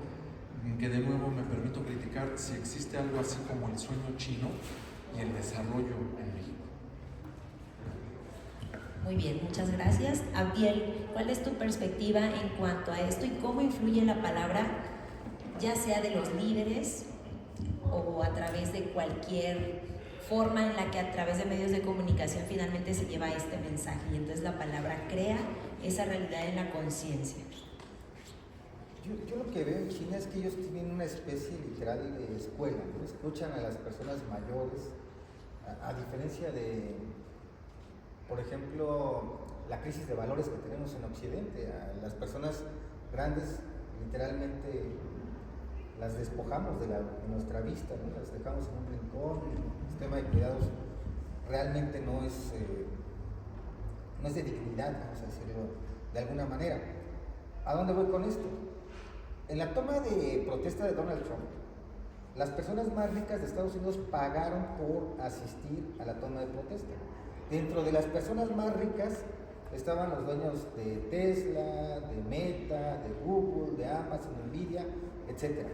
que de nuevo me permito criticar, si existe algo así como el sueño chino, y el desarrollo en México. Muy bien, muchas gracias. Abdiel, ¿cuál es tu perspectiva en cuanto a esto y cómo influye la palabra, ya sea de los líderes o a través de cualquier forma en la que a través de medios de comunicación finalmente se lleva este mensaje, y entonces la palabra crea esa realidad en la conciencia? Yo lo que veo en China es que ellos tienen una especie literal de escuela, ¿no? Escuchan a las personas mayores, a diferencia de, por ejemplo, la crisis de valores que tenemos en Occidente. A las personas grandes literalmente las despojamos de nuestra vista, ¿no? Las dejamos en un rincón. El sistema de cuidados realmente no es de dignidad, vamos a decirlo de alguna manera. ¿A dónde voy con esto? En la toma de protesta de Donald Trump, las personas más ricas de Estados Unidos pagaron por asistir a la toma de protesta. Dentro de las personas más ricas estaban los dueños de Tesla, de Meta, de Google, de Amazon, Nvidia, etc.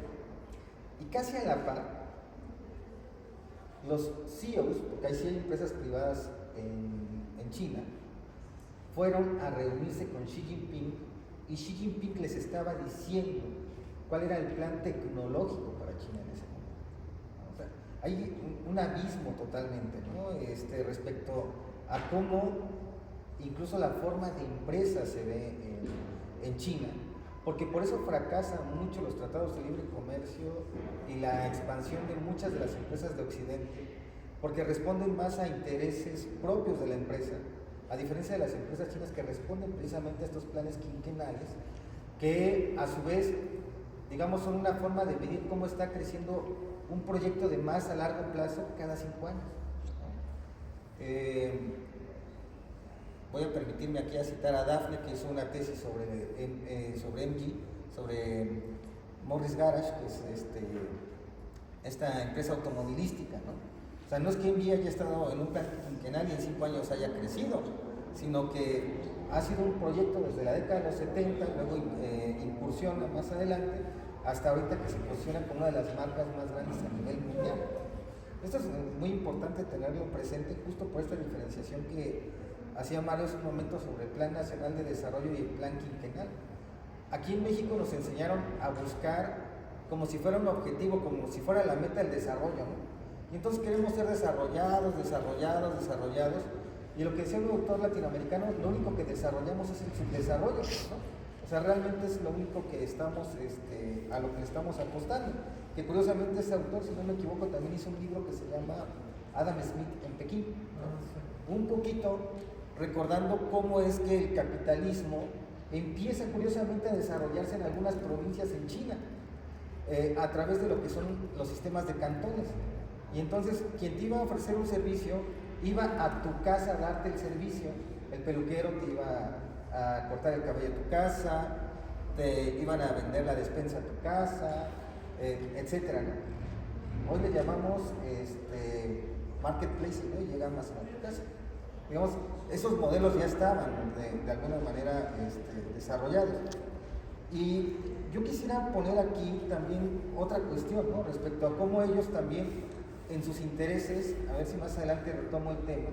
Y casi a la par, los CEOs, porque ahí sí hay empresas privadas en China, fueron a reunirse con Xi Jinping, y Xi Jinping les estaba diciendo cuál era el plan tecnológico para China en ese momento. O sea, hay un abismo totalmente, ¿no? Respecto a cómo incluso la forma de empresa se ve en China, porque por eso fracasan mucho los tratados de libre comercio y la expansión de muchas de las empresas de Occidente, porque responden más a intereses propios de la empresa, a diferencia de las empresas chinas que responden precisamente a estos planes quinquenales, que a su vez, digamos, son una forma de medir cómo está creciendo un proyecto de más a largo plazo cada 5 años. Voy a permitirme aquí a citar a Dafne, que hizo una tesis sobre MG, sobre Morris Garage, que es esta empresa automovilística, ¿no? O sea, no es que MG haya estado en un plan quinquenal y en 5 años haya crecido, sino que ha sido un proyecto desde la década de los 70, luego incursiona más adelante, hasta ahorita que se posiciona como una de las marcas más grandes a nivel mundial. Esto es muy importante tenerlo presente justo por esta diferenciación que hacía Mario hace un momento sobre el Plan Nacional de Desarrollo y el Plan Quinquenal. Aquí en México nos enseñaron a buscar como si fuera un objetivo, como si fuera la meta del desarrollo, ¿no? Y entonces queremos ser desarrollados, y lo que decía un autor latinoamericano, lo único que desarrollamos es el subdesarrollo, ¿no? O sea, realmente es lo único que estamos, a lo que estamos apostando. Que curiosamente ese autor, si no me equivoco, también hizo un libro que se llama Adam Smith en Pekín, ¿no? Un poquito recordando cómo es que el capitalismo empieza curiosamente a desarrollarse en algunas provincias en China, a través de lo que son los sistemas de cantones. Y entonces quien te iba a ofrecer un servicio iba a tu casa a darte el servicio. El peluquero te iba a cortar el cabello a tu casa, te iban a vender la despensa a tu casa, etcétera, ¿no? Hoy le llamamos marketplace, ¿no? Y llega más a tu casa. Digamos, esos modelos ya estaban de alguna manera desarrollados. Y yo quisiera poner aquí también otra cuestión, ¿no? Respecto a cómo ellos también en sus intereses, a ver si más adelante retomo el tema,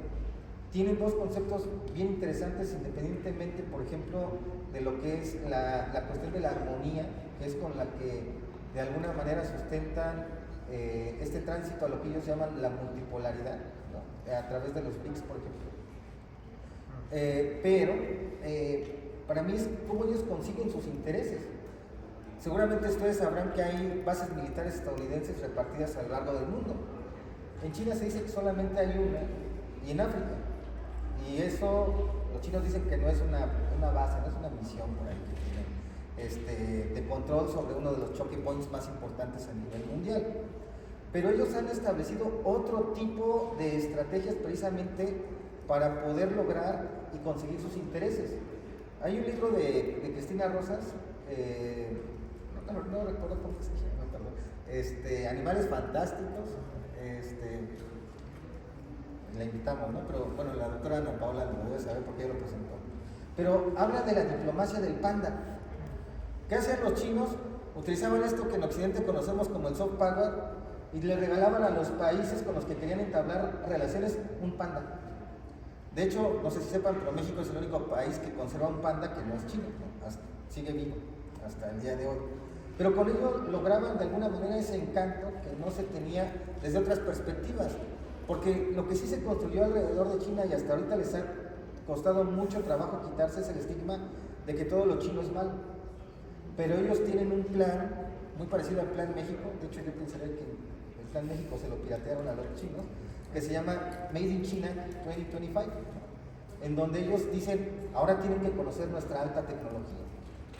tienen dos conceptos bien interesantes independientemente, por ejemplo, de lo que es la cuestión de la armonía, que es con la que de alguna manera sustentan este tránsito a lo que ellos llaman la multipolaridad, ¿no? A través de los BRICS, por ejemplo. Pero para mí es cómo ellos consiguen sus intereses. Seguramente ustedes sabrán que hay bases militares estadounidenses repartidas a lo largo del mundo. En China se dice que solamente hay una, y en África. Y eso, los chinos dicen que no es una base, no es una misión por ahí que tienen, de control sobre uno de los choke points más importantes a nivel mundial. Pero ellos han establecido otro tipo de estrategias precisamente para poder lograr y conseguir sus intereses. Hay un libro de Cristina Rosas, no recuerdo cómo se llama, perdón, Animales Fantásticos, la invitamos, ¿no? Pero bueno, la doctora Ana Paola lo debe saber porque ella lo presentó. Pero habla de la diplomacia del panda. ¿Qué hacían los chinos? Utilizaban esto que en Occidente conocemos como el soft power y le regalaban a los países con los que querían entablar relaciones un panda. De hecho, no sé si sepan, pero México es el único país que conserva un panda que no es chino, ¿no? Sigue vivo hasta el día de hoy. Pero con ello lograban de alguna manera ese encanto que no se tenía desde otras perspectivas. Porque lo que sí se construyó alrededor de China y hasta ahorita les ha costado mucho trabajo quitarse es el estigma de que todo lo chino es malo. Pero ellos tienen un plan muy parecido al Plan México. De hecho, yo pensaría que el Plan México se lo piratearon a los chinos, que se llama Made in China 2025, en donde ellos dicen, ahora tienen que conocer nuestra alta tecnología,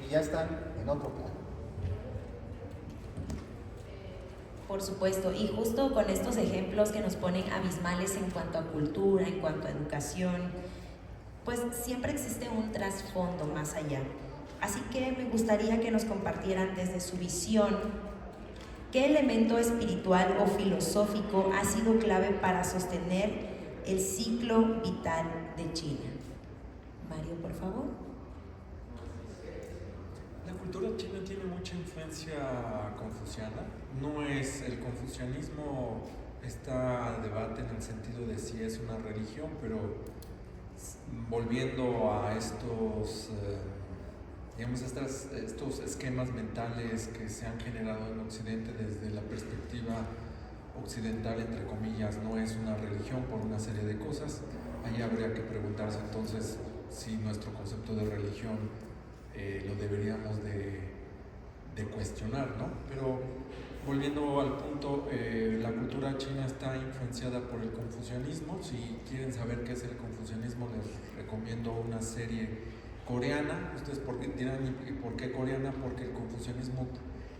y ya están en otro plan. Por supuesto, y justo con estos ejemplos que nos ponen abismales en cuanto a cultura, en cuanto a educación, pues siempre existe un trasfondo más allá. Así que me gustaría que nos compartieran desde su visión qué elemento espiritual o filosófico ha sido clave para sostener el ciclo vital de China. Mario, por favor. La cultura china tiene mucha influencia confuciana. No es el confucianismo, está a debate en el sentido de si es una religión, pero volviendo a estos estos esquemas mentales que se han generado en Occidente desde la perspectiva occidental, entre comillas, no es una religión por una serie de cosas. Ahí habría que preguntarse entonces si nuestro concepto de religión lo deberíamos de cuestionar, ¿no? Pero volviendo al punto, la cultura china está influenciada por el confucianismo. Si quieren saber qué es el confucianismo, les recomiendo una serie coreana. Ustedes dirán, ¿y por qué coreana? Porque el confucianismo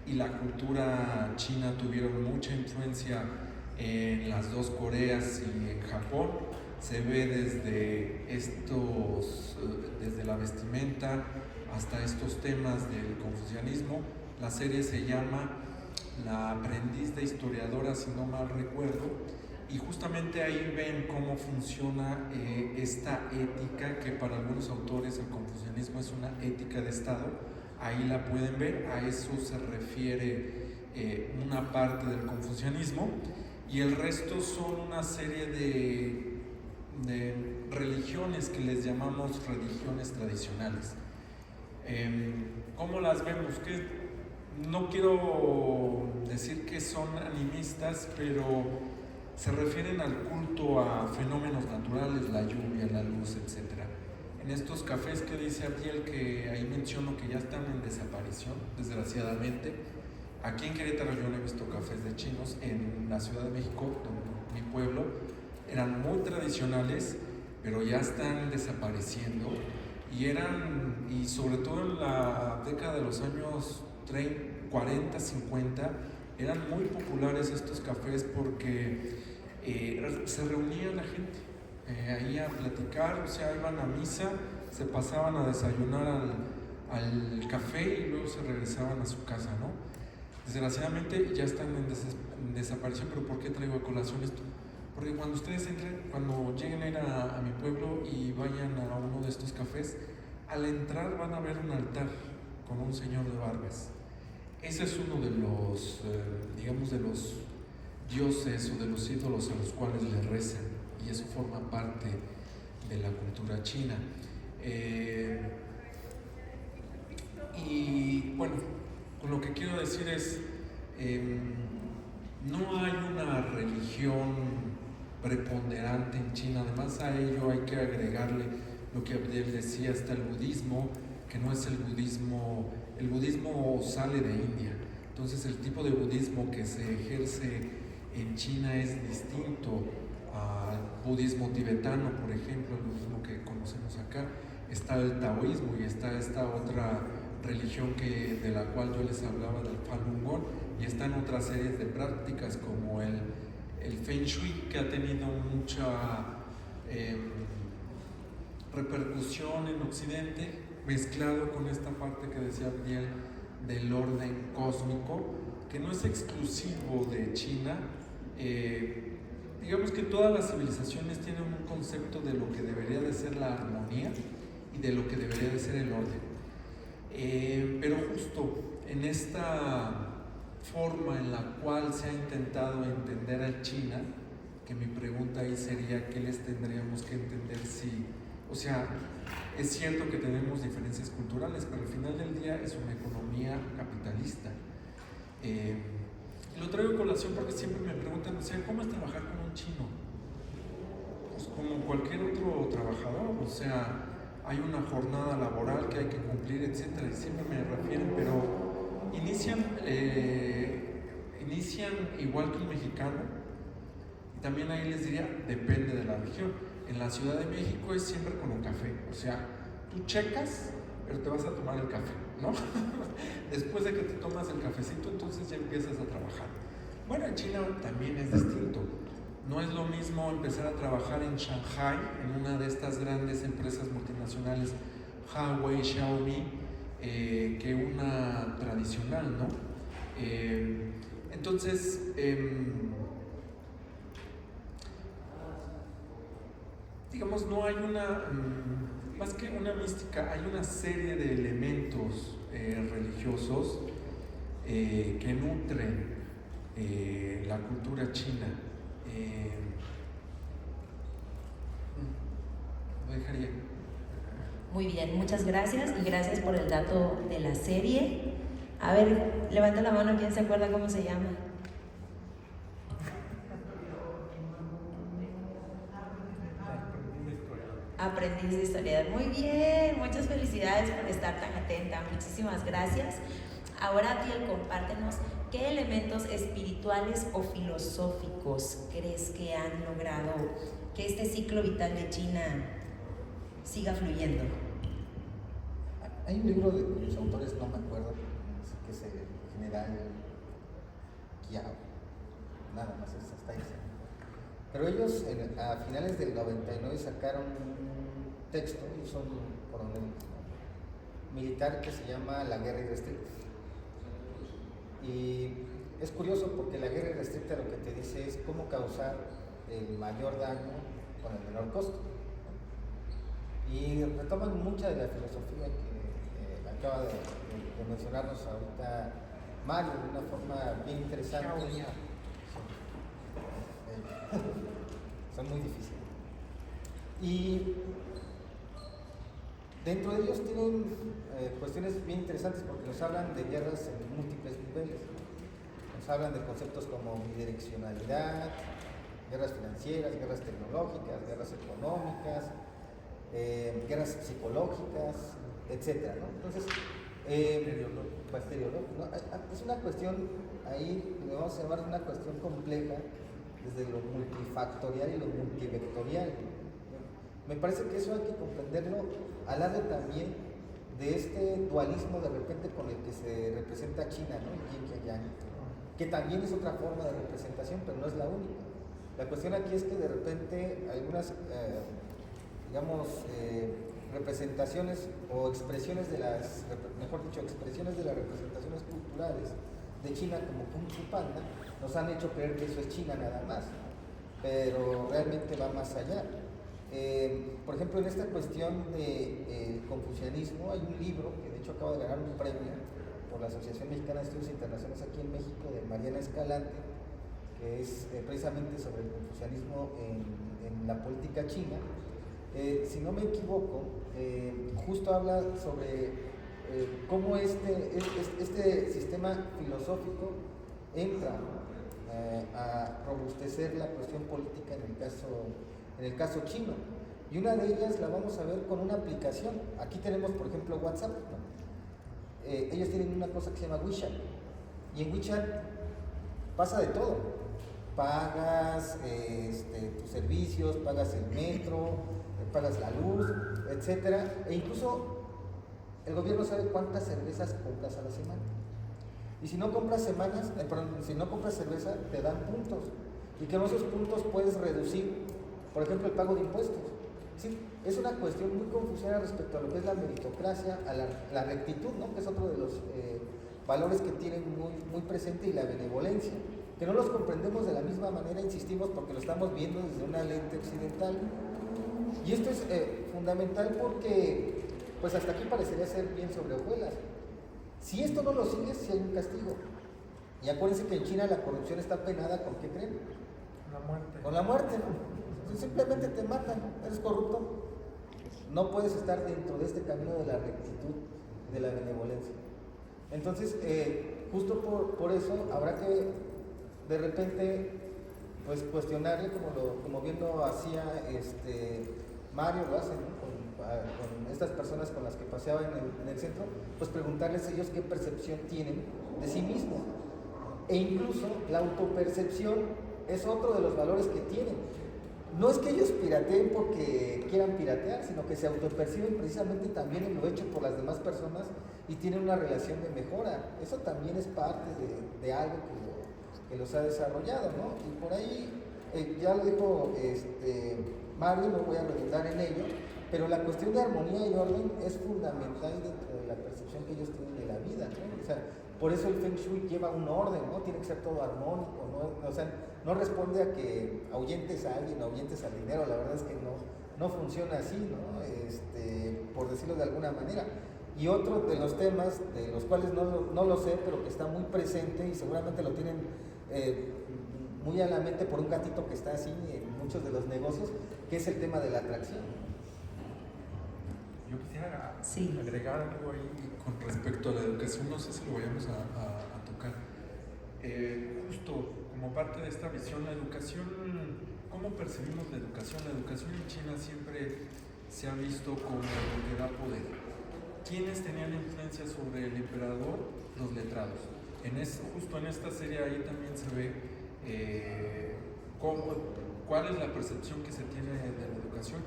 y la cultura china tuvieron mucha influencia en las dos Coreas y en Japón. Se ve desde la vestimenta hasta estos temas del confucianismo. La serie se llama La aprendiz de historiadora, si no mal recuerdo, y justamente ahí ven cómo funciona esta ética, que para algunos autores el confucianismo es una ética de Estado. Ahí la pueden ver, a eso se refiere una parte del confucianismo, y el resto son una serie de religiones que les llamamos religiones tradicionales. ¿Cómo las vemos? Que no quiero decir que son animistas, pero se refieren al culto a fenómenos naturales, la lluvia, la luz, etc. En estos cafés que dice Abdiel, que ahí menciono que ya están en desaparición, desgraciadamente. Aquí en Querétaro yo no he visto cafés de chinos. En la Ciudad de México, mi pueblo, eran muy tradicionales, pero ya están desapareciendo. Y sobre todo en la década de los años 30, 40, 50, eran muy populares estos cafés porque se reunía la gente ahí a platicar, o sea, iban a misa, se pasaban a desayunar al café y luego se regresaban a su casa, ¿no? Desgraciadamente ya están en desaparición. ¿Pero por qué traigo a colación esto? Porque cuando ustedes cuando lleguen a ir a mi pueblo y vayan a uno de estos cafés, al entrar van a ver un altar con un señor de barbas. Ese es uno de los, digamos, de los dioses o de los ídolos a los cuales le rezan, y eso forma parte de la cultura china. Y bueno, con lo que quiero decir es, no hay una religión preponderante en China. Además a ello hay que agregarle lo que Abdiel decía, está el budismo, que no es el budismo sale de India. Entonces el tipo de budismo que se ejerce en China es distinto al budismo tibetano, por ejemplo, el budismo que conocemos acá. Está el taoísmo y está esta otra religión de la cual yo les hablaba, del Falun Gong, y están otras series de prácticas como el Feng Shui, que ha tenido mucha repercusión en Occidente, mezclado con esta parte que decía Abdiel del orden cósmico, que no es exclusivo de China. Digamos que todas las civilizaciones tienen un concepto de lo que debería de ser la armonía y de lo que debería de ser el orden. Pero justo en esta forma en la cual se ha intentado entender a China, que mi pregunta ahí sería, ¿qué les tendríamos que entender o sea, es cierto que tenemos diferencias culturales, pero al final del día es una economía capitalista. Lo traigo a colación porque siempre me preguntan, o sea, ¿cómo es trabajar con un chino? Pues como cualquier otro trabajador, o sea, hay una jornada laboral que hay que cumplir, etcétera, y siempre me refieren, pero inician igual que un mexicano. Y también ahí les diría, depende de la región. En la Ciudad de México es siempre con un café, o sea, tú checas, pero te vas a tomar el café, ¿no? Después de que te tomas el cafecito, entonces ya empiezas a trabajar. Bueno, en China también es distinto. No es lo mismo empezar a trabajar en Shanghai, en una de estas grandes empresas multinacionales, Huawei, Xiaomi, que una tradicional, ¿no? Entonces, digamos, no hay más que una mística, hay una serie de elementos religiosos que nutren la cultura china. Lo dejaría. Muy bien, muchas gracias y gracias por el dato de la serie. A ver, levanta la mano, ¿quién se acuerda cómo se llama? Aprendiz de historia. Muy bien, muchas felicidades. felicidades por estar tan atenta, muchísimas gracias. Ahora, Biel, compártenos qué elementos espirituales o filosóficos crees que han logrado que este ciclo vital de China siga fluyendo. Hay un libro de cuyos autores no me acuerdo, que es el general Kiao, nada más es hasta ahí. Pero ellos a finales del 99 sacaron un texto, y son coronel militar, que se llama La Guerra Irrestricta. Y es curioso porque la guerra irrestricta lo que te dice es cómo causar el mayor daño con el menor costo. Y retoman mucha de la filosofía que acaba de mencionarnos ahorita Mario de una forma bien interesante. Son muy difíciles. Y dentro de ellos tienen cuestiones bien interesantes porque nos hablan de guerras en múltiples niveles. Nos hablan de conceptos como bidireccionalidad, guerras financieras, guerras tecnológicas, guerras económicas, guerras psicológicas, etc. ¿no? Entonces, ¿no? Es una cuestión, ahí le vamos a llamar una cuestión compleja desde lo multifactorial y lo multivectorial. Me parece que eso hay que comprenderlo al lado también de este dualismo de repente con el que se representa China, ¿no? El yin y yang, que también es otra forma de representación, pero no es la única. La cuestión aquí es que de repente algunas, representaciones o expresiones de las, mejor dicho, expresiones de las representaciones culturales de China como Kung Fu Panda nos han hecho creer que eso es China nada más, pero realmente va más allá. Por ejemplo, en esta cuestión de confucianismo hay un libro que de hecho acaba de ganar un premio por la Asociación Mexicana de Estudios Internacionales aquí en México, de Mariana Escalante, que es precisamente sobre el confucianismo en la política china. Si no me equivoco, justo habla sobre cómo este sistema filosófico entra a robustecer la cuestión política en el caso chino. Y una de ellas la vamos a ver con una aplicación. Aquí tenemos, por ejemplo, WhatsApp, ¿no? Ellos tienen una cosa que se llama WeChat. Y en WeChat pasa de todo. Pagas tus servicios, pagas el metro, pagas la luz, etcétera, e incluso el gobierno sabe cuántas cervezas compras a la semana. Y si no compras si no compras cerveza, te dan puntos. Y que en esos puntos puedes reducir, por ejemplo, el pago de impuestos. Sí, es una cuestión muy confusa respecto a lo que es la meritocracia, a la rectitud, ¿no? Que es otro de los valores que tienen muy presente, y la benevolencia, que no los comprendemos de la misma manera, insistimos, porque lo estamos viendo desde una lente occidental. Y esto es fundamental porque, pues hasta aquí parecería ser bien sobre hojuelas. Si esto no lo sigues, sí hay un castigo. Y acuérdense que en China la corrupción está penada, ¿con qué creen? La muerte. Con la muerte, ¿no? Simplemente te matan, eres corrupto. No puedes estar dentro de este camino de la rectitud, de la benevolencia. Entonces, justo por eso habrá que de repente pues cuestionarle, como bien lo hacía Mario, lo hace, ¿no? con estas personas con las que paseaba en el centro, pues preguntarles ellos qué percepción tienen de sí mismos. E incluso la autopercepción es otro de los valores que tienen. No es que ellos pirateen porque quieran piratear, sino que se autoperciben precisamente también en lo hecho por las demás personas y tienen una relación de mejora. Eso también es parte de algo que los ha desarrollado, ¿no? Y por ahí, ya lo dijo Mario, no voy a redundar en ello, pero la cuestión de armonía y orden es fundamental dentro de la percepción que ellos tienen de la vida, ¿no? O sea, por eso el Feng Shui lleva un orden, ¿no? Tiene que ser todo armónico, ¿no? O sea, no responde a que ahuyentes a alguien, ahuyentes al dinero, la verdad es que no funciona así, ¿no? Por decirlo de alguna manera. Y otro de los temas, de los cuales no lo sé, pero que está muy presente y seguramente lo tienen muy a la mente por un gatito que está así en muchos de los negocios, que es el tema de la atracción. Yo quisiera Sí. agregar algo ahí con respecto a la educación, no sé si lo vayamos a tocar. Justo como parte de esta visión, la educación, ¿cómo percibimos la educación? La educación en China siempre se ha visto como algo que da poder. ¿quiénes tenían influencia sobre el emperador? Los letrados. Justo en esta serie ahí también se ve cuál es la percepción que se tiene de la educación,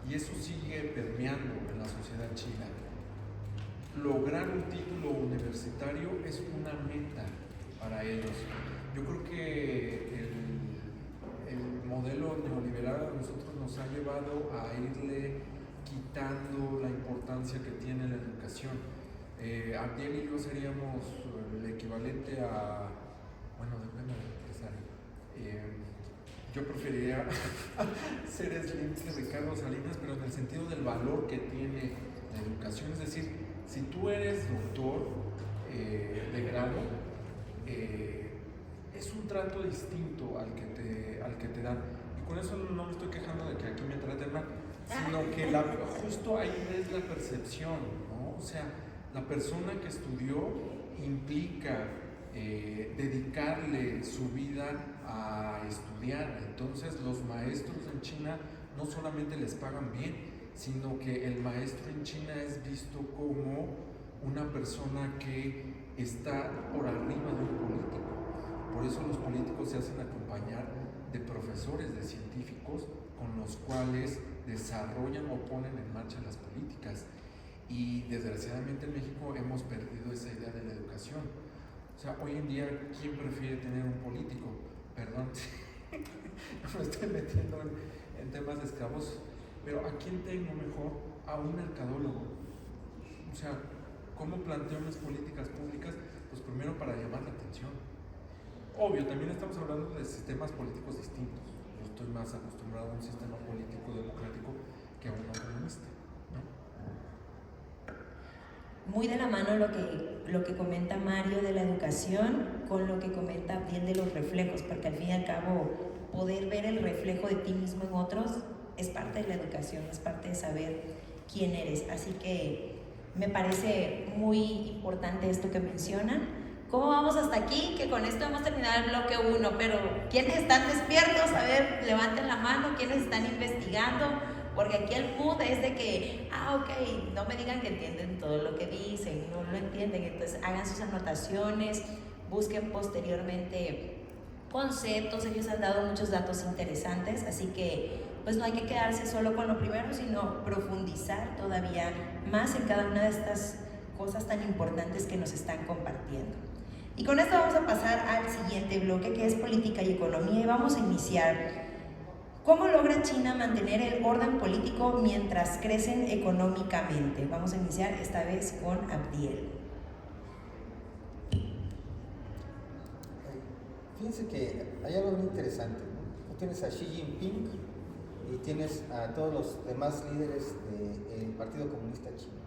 y eso sigue permeando en la sociedad china. Lograr un título universitario es una meta para ellos. Yo creo que el modelo neoliberal a nosotros nos ha llevado a irle quitando la importancia que tiene la educación. Abdiel y yo seríamos el equivalente a, bueno, depende del empresario. Yo preferiría ser Slim que Ricardo Salinas, pero en el sentido del valor que tiene la educación. Es decir, si tú eres doctor de grado, es un trato distinto al que te dan. Y con eso no me estoy quejando de que aquí me traten mal, sino que justo ahí ves la percepción, ¿no? O sea, la persona que estudió implica dedicarle su vida a estudiar. Entonces los maestros en China no solamente les pagan bien, sino que el maestro en China es visto como una persona que está por arriba de un político. Por eso los políticos se hacen acompañar de profesores, de científicos, con los cuales desarrollan o ponen en marcha las políticas. Y desgraciadamente en México hemos perdido esa idea de la educación. O sea, hoy en día, ¿quién prefiere tener un político? Perdón, no me estoy metiendo en temas de esclavos, pero ¿a quién tengo mejor? A un mercadólogo. O sea, ¿cómo planteo unas políticas públicas? Pues primero para llamar la atención. Obvio, también estamos hablando de sistemas políticos distintos. Yo estoy más acostumbrado a un sistema político democrático que a un autonomista, ¿no? Muy de la mano lo que comenta Mario de la educación con lo que comenta Abdiel de los reflejos, porque al fin y al cabo poder ver el reflejo de ti mismo en otros es parte de la educación, es parte de saber quién eres. Así que me parece muy importante esto que mencionan. ¿Cómo vamos hasta aquí? Que con esto hemos terminado el bloque 1, pero ¿quiénes están despiertos? A ver, levanten la mano, ¿quiénes están investigando? Porque aquí el mood es de que, ok, no me digan que entienden todo lo que dicen, no lo entienden, entonces hagan sus anotaciones, busquen posteriormente conceptos, ellos han dado muchos datos interesantes, así que pues no hay que quedarse solo con lo primero, sino profundizar todavía más en cada una de estas cosas tan importantes que nos están compartiendo. Y con esto vamos a pasar al siguiente bloque, que es política y economía, y vamos a iniciar. ¿Cómo logra China mantener el orden político mientras crecen económicamente? Vamos a iniciar esta vez con Abdiel. Fíjense que hay algo muy interesante, ¿no? Tú tienes a Xi Jinping y tienes a todos los demás líderes del Partido Comunista Chino.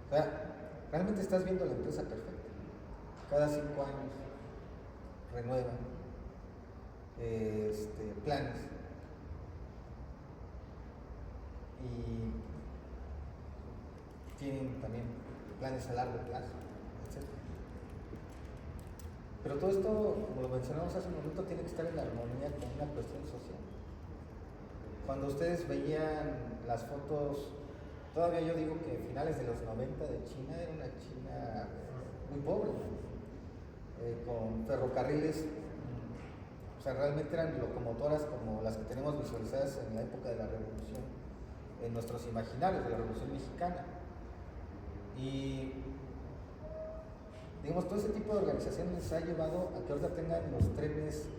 O sea, realmente estás viendo la empresa perfecta. Cada 5 años renuevan planes. Y tienen también planes a largo plazo, etc. Pero todo esto, como lo mencionamos hace un momento, tiene que estar en armonía con una cuestión social. Cuando ustedes veían las fotos, todavía yo digo que finales de los 90 de China, era una China muy pobre, con ferrocarriles, o sea, realmente eran locomotoras como las que tenemos visualizadas en la época de la Revolución, en nuestros imaginarios de la Revolución Mexicana. Y digamos, todo ese tipo de organizaciones ha llevado a que ahora tengan los trenes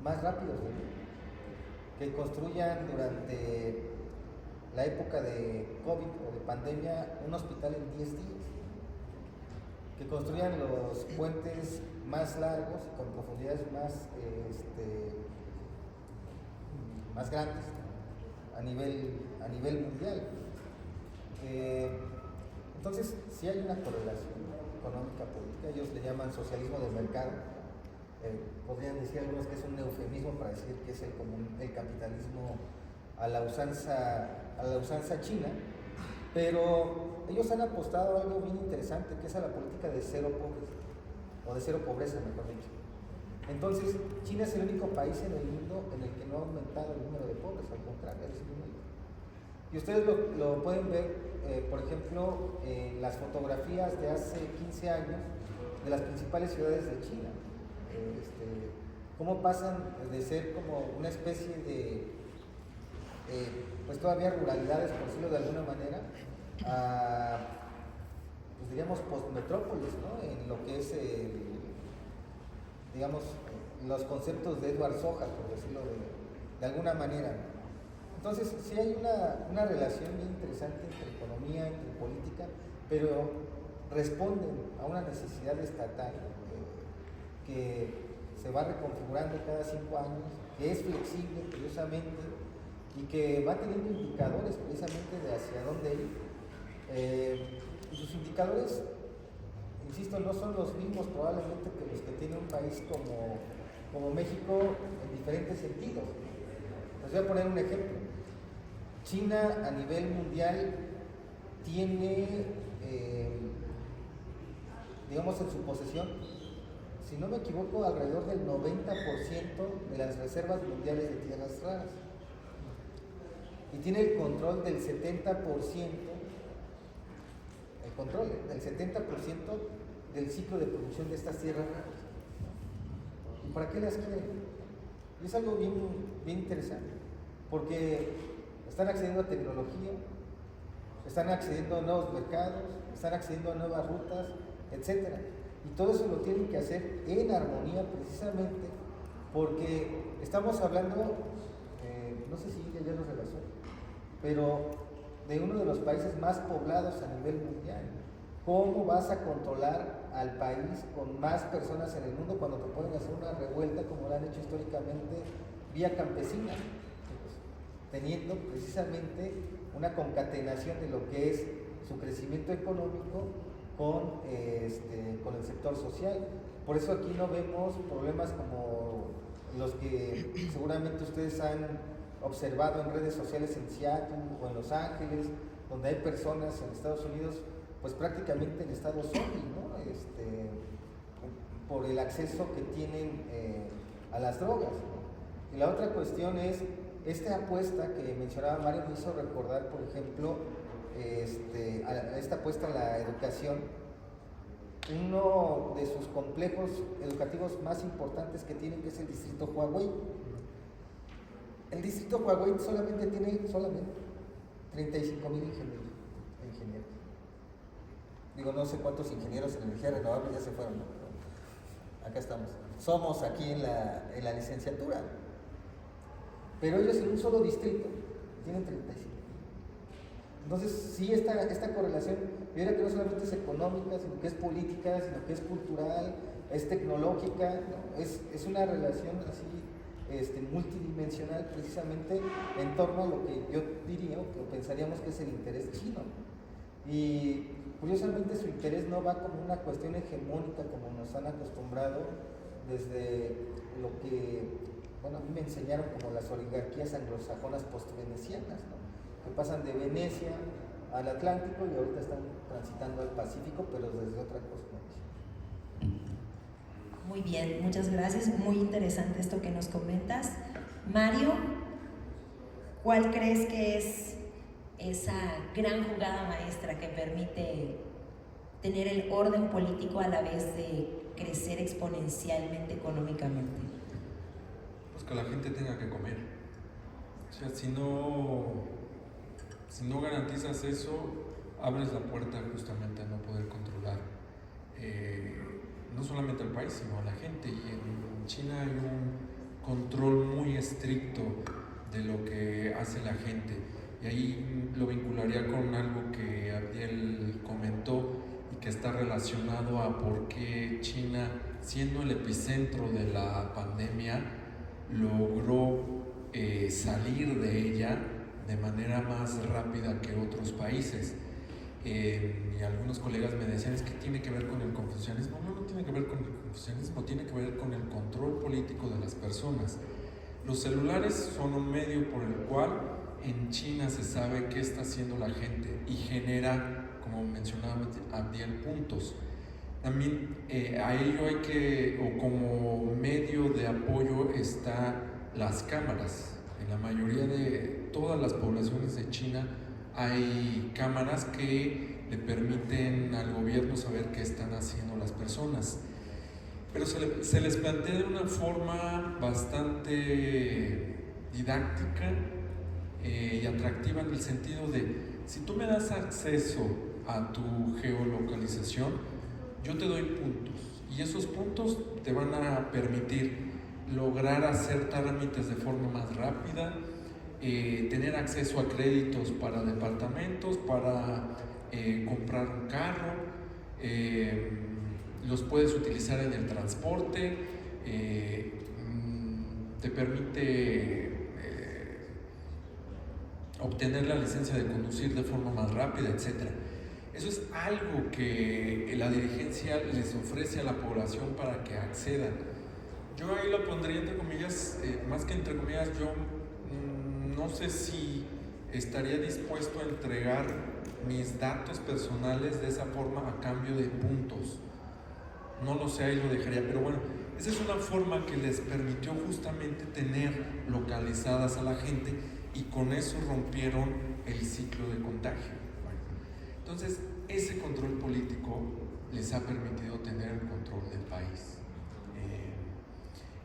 más rápidos del mundo, que construyan durante la época de COVID o de pandemia un hospital en 10 días, que construyan los puentes más largos y con profundidades más grandes a nivel mundial. Entonces, sí hay una correlación económica política, ellos le llaman socialismo de mercado, podrían decir algunos que es un eufemismo para decir que es el capitalismo a la usanza china, pero ellos han apostado a algo bien interesante, que es a la política de cero pobres, o de cero pobreza, mejor dicho. Entonces, China es el único país en el mundo en el que no ha aumentado el número de pobres, al contrario, ha disminuido. Y ustedes lo pueden ver, por ejemplo, en las fotografías de hace 15 años de las principales ciudades de China. Cómo pasan de ser como una especie de, pues todavía ruralidades, por decirlo de alguna manera, a, pues diríamos, postmetrópolis, ¿no? En lo que es, digamos, los conceptos de Edward Soja, por decirlo de alguna manera, ¿no? Entonces, sí hay una relación bien interesante entre economía, entre política, pero responden a una necesidad estatal que se va reconfigurando cada 5 años, que es flexible, curiosamente, y que va teniendo indicadores precisamente de hacia dónde ir. Y sus indicadores, insisto, no son los mismos probablemente que los que tiene un país como México en diferentes sentidos. Les voy a poner un ejemplo. China a nivel mundial tiene, digamos, en su posesión, si no me equivoco, alrededor del 90% de las reservas mundiales de tierras raras. Y tiene el control del 70%, del ciclo de producción de estas tierras raras. ¿Y para qué las quieren? Y es algo bien, bien interesante, porque están accediendo a tecnología, están accediendo a nuevos mercados, están accediendo a nuevas rutas, etc. Y todo eso lo tienen que hacer en armonía precisamente porque estamos hablando, no sé si ya lo relaciono, pero de uno de los países más poblados a nivel mundial. ¿Cómo vas a controlar al país con más personas en el mundo cuando te pueden hacer una revuelta como lo han hecho históricamente vía campesina? Teniendo precisamente una concatenación de lo que es su crecimiento económico con el sector social. Por eso aquí no vemos problemas como los que seguramente ustedes han observado en redes sociales en Seattle o en Los Ángeles, donde hay personas en Estados Unidos, pues prácticamente en estado zombie, ¿no? Por el acceso que tienen a las drogas, ¿no? Y la otra cuestión es esta apuesta que mencionaba Mario, me hizo recordar, por ejemplo, esta apuesta a la educación. Uno de sus complejos educativos más importantes que tiene, que es el distrito Huawei. El distrito Huawei solamente tiene 35,000 ingenieros. Digo, no sé cuántos ingenieros en energía renovable ya se fueron, ¿no? Acá estamos. Somos aquí en la licenciatura. Pero ellos en un solo distrito tienen 35. Entonces, sí, esta correlación, yo diría que no solamente es económica, sino que es política, sino que es cultural, es tecnológica, ¿no? Es una relación así multidimensional, precisamente en torno a lo que yo diría, o que pensaríamos que es el interés chino. Y curiosamente su interés no va como una cuestión hegemónica como nos han acostumbrado desde lo que, bueno, a mí me enseñaron como las oligarquías anglosajonas postvenecianas, ¿no? Que pasan de Venecia al Atlántico y ahorita están transitando al Pacífico, pero desde otra cosmovisión. Muy bien, muchas gracias, muy interesante esto que nos comentas. Mario, ¿cuál crees que es esa gran jugada maestra que permite tener el orden político a la vez de crecer exponencialmente económicamente? Pues que la gente tenga que comer. O sea, si no garantizas eso, abres la puerta justamente a no poder controlar no solamente al país, sino a la gente. Y en China hay un control muy estricto de lo que hace la gente. Y ahí lo vincularía con algo que Abdiel comentó y que está relacionado a por qué China, siendo el epicentro de la pandemia, logró salir de ella de manera más rápida que otros países. Y algunos colegas me decían, es que tiene que ver con el confucianismo. No tiene que ver con el confucianismo, tiene que ver con el control político de las personas. Los celulares son un medio por el cual en China se sabe qué está haciendo la gente y genera, como mencionaba Abdiel, puntos. También a ello hay que, o como medio de apoyo está las cámaras. En la mayoría de todas las poblaciones de China hay cámaras que le permiten al gobierno saber qué están haciendo las personas. Pero se les plantea de una forma bastante didáctica y atractiva, en el sentido de, si tú me das acceso a tu geolocalización, yo te doy puntos, y esos puntos te van a permitir lograr hacer trámites de forma más rápida, tener acceso a créditos para departamentos, para comprar un carro, los puedes utilizar en el transporte, te permite obtener la licencia de conducir de forma más rápida, etc. Eso es algo que la dirigencia les ofrece a la población para que accedan. Yo ahí lo pondría entre comillas, más que entre comillas, yo no sé si estaría dispuesto a entregar mis datos personales de esa forma a cambio de puntos. No lo sé, ahí lo dejaría, pero bueno, esa es una forma que les permitió justamente tener localizadas a la gente, y con eso rompieron el ciclo de contagio. Bueno, entonces, ese control político les ha permitido tener el control del país.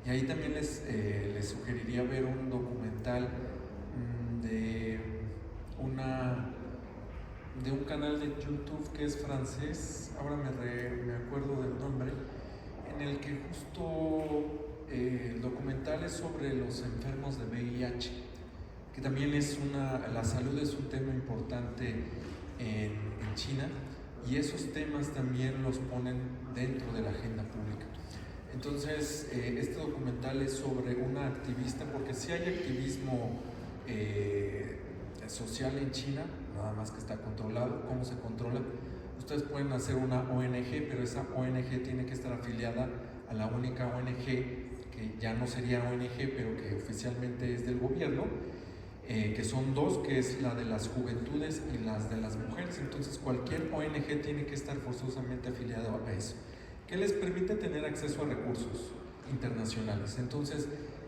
Y ahí también les sugeriría ver un documental de un canal de YouTube que es francés, ahora me acuerdo del nombre, en el que justo el documental es sobre los enfermos de VIH, que también la salud es un tema importante en China, y esos temas también los ponen dentro de la agenda pública. Entonces, este documental es sobre una activista, porque sí hay activismo social en China, nada más que está controlado. ¿Cómo se controla? Ustedes pueden hacer una ONG, pero esa ONG tiene que estar afiliada a la única ONG, que ya no sería ONG, pero que oficialmente es del gobierno, que son dos, que es la de las juventudes y las de las mujeres. Entonces, cualquier ONG tiene que estar forzosamente afiliada a eso, que les permite tener acceso a recursos internacionales. Entonces,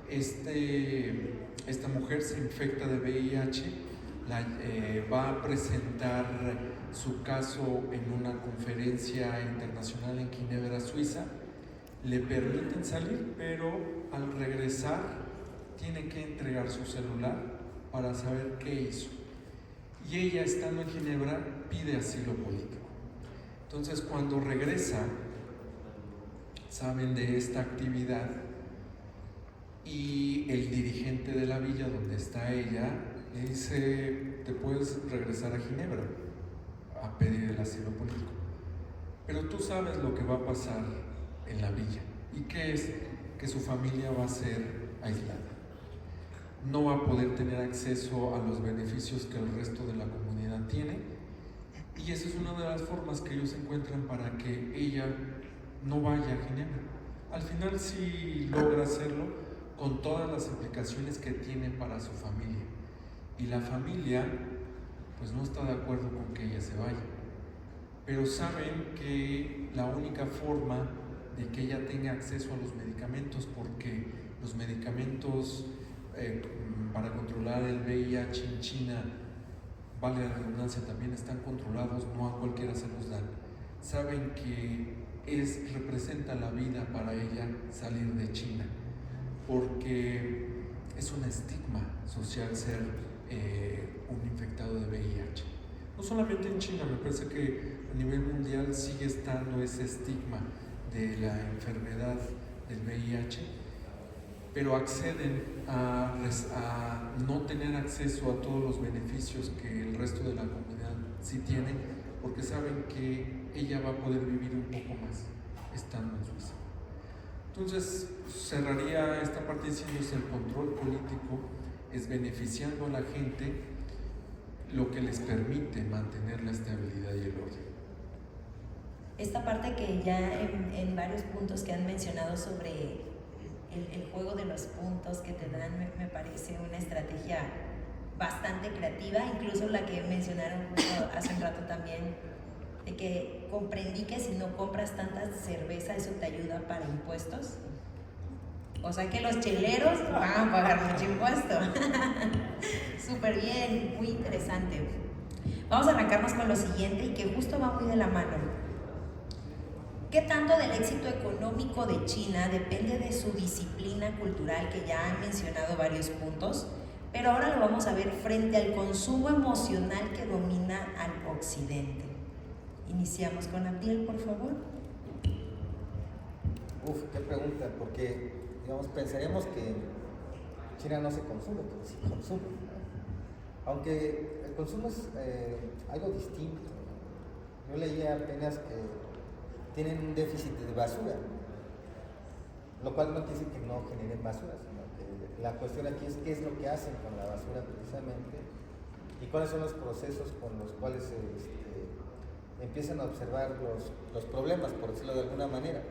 esta mujer se infecta de VIH, va a presentar su caso en una conferencia internacional en Ginebra, Suiza. Le permiten salir, pero al regresar tiene que entregar su celular para saber qué hizo. Y ella, estando en Ginebra, pide asilo político. Entonces, cuando regresa, saben de esta actividad, y el dirigente de la villa donde está ella le dice: te puedes regresar a Ginebra a pedir el asilo político, pero tú sabes lo que va a pasar en la villa, y que es que su familia va a ser aislada, no va a poder tener acceso a los beneficios que el resto de la comunidad tiene, y esa es una de las formas que ellos encuentran para que ella no vaya a Ginebra. Al final sí logra hacerlo, con todas las implicaciones que tiene para su familia, y la familia pues no está de acuerdo con que ella se vaya, pero saben que la única forma de que ella tenga acceso a los medicamentos, porque los medicamentos para controlar el VIH en China, vale la redundancia, también están controlados, no a cualquiera se los dan. Saben que representa la vida para ella salir de China, porque es un estigma social ser un infectado de VIH. No solamente en China, me parece que a nivel mundial sigue estando ese estigma de la enfermedad del VIH, pero acceden a no tener acceso a todos los beneficios que el resto de la comunidad sí tiene, porque saben que ella va a poder vivir un poco más estando en Suiza. Entonces, cerraría esta parte diciendo que el control político es beneficiando a la gente, lo que les permite mantener la estabilidad y el orden. Esta parte que ya en varios puntos que han mencionado sobre el juego de los puntos que te dan, me parece una estrategia bastante creativa, incluso la que mencionaron hace un rato también, de que comprendí que si no compras tanta cerveza, eso te ayuda para impuestos. O sea que los cheleros van a pagar mucho impuesto. Súper bien, muy interesante. Vamos a arrancarnos con lo siguiente y que justo va muy de la mano. ¿Qué tanto del éxito económico de China depende de su disciplina cultural, que ya han mencionado varios puntos, pero ahora lo vamos a ver frente al consumo emocional que domina al occidente? Iniciamos con Abdiel, por favor. Uf, qué pregunta, porque digamos, pensaríamos que China no se consume, pero sí consume, ¿no? Aunque el consumo es algo distinto. Yo leía apenas que tienen un déficit de basura, lo cual no quiere decir que no generen basura, sino que la cuestión aquí es qué es lo que hacen con la basura precisamente y cuáles son los procesos con los cuales empiezan a observar los problemas, por decirlo de alguna manera.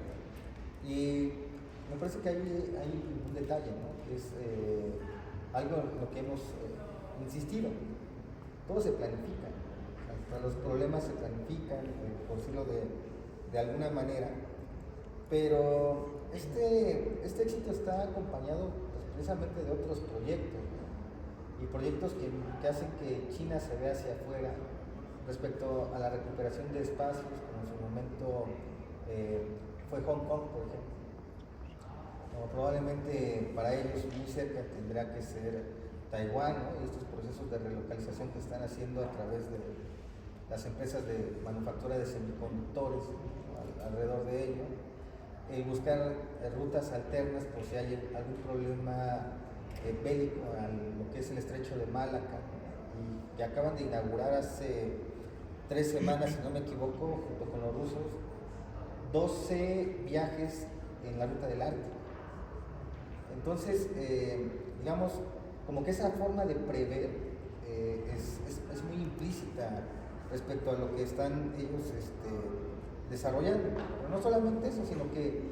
Y me parece que hay un detalle, ¿no? Que es algo en lo que hemos insistido. Todo se planifica, hasta los problemas se planifican, por decirlo de alguna manera, pero este éxito está acompañado pues, precisamente de otros proyectos, ¿no? Y proyectos que hacen que China se vea hacia afuera respecto a la recuperación de espacios, como en su momento fue Hong Kong, por ejemplo. No, probablemente para ellos muy cerca tendrá que ser Taiwán, ¿no? Y estos procesos de relocalización que están haciendo a través de las empresas de manufactura de semiconductores, ¿no? Alrededor de ello, buscar rutas alternas por si hay algún problema bélico a lo que es el estrecho de Malaca, ¿no? Y que acaban de inaugurar hace 3 semanas, si no me equivoco, junto con los rusos, 12 viajes en la ruta del Ártico. Entonces, digamos, como que esa forma de prever es muy implícita respecto a lo que están ellos desarrollando. Pero no solamente eso, sino que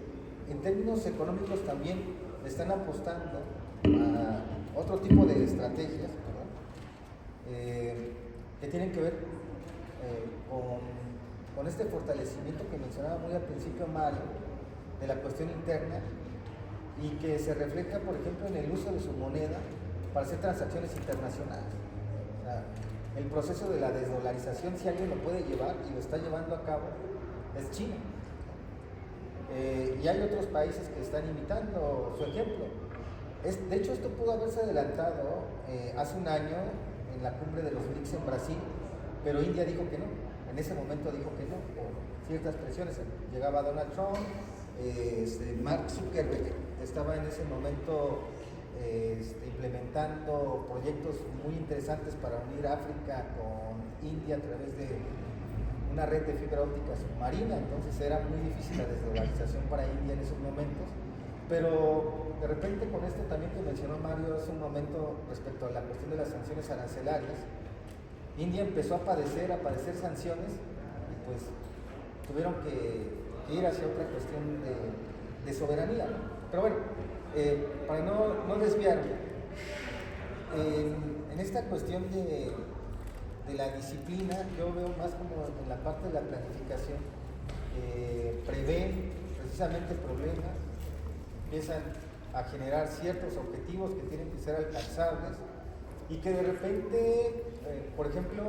en términos económicos también le están apostando a otro tipo de estrategias, ¿verdad? Que tienen que ver con este fortalecimiento que mencionaba muy al principio Mario, de la cuestión interna, y que se refleja, por ejemplo, en el uso de su moneda para hacer transacciones internacionales. O sea, el proceso de la desdolarización, si alguien lo puede llevar y lo está llevando a cabo, es China. Y hay otros países que están imitando su ejemplo. De hecho, esto pudo haberse adelantado hace un año en la cumbre de los BRICS en Brasil, pero India dijo que no. En ese momento dijo que no, por ciertas presiones. Llegaba Donald Trump, Mark Zuckerberg estaba en ese momento implementando proyectos muy interesantes para unir África con India a través de una red de fibra óptica submarina. Entonces era muy difícil la desdolarización para India en esos momentos, pero de repente con esto también que mencionó Mario hace un momento respecto a la cuestión de las sanciones arancelarias, India empezó a padecer sanciones y pues tuvieron que ir hacia otra cuestión de soberanía, ¿no? Pero bueno, para no desviarme, en esta cuestión de la disciplina, yo veo más como en la parte de la planificación, prevén precisamente problemas, empiezan a generar ciertos objetivos que tienen que ser alcanzables y que de repente, por ejemplo,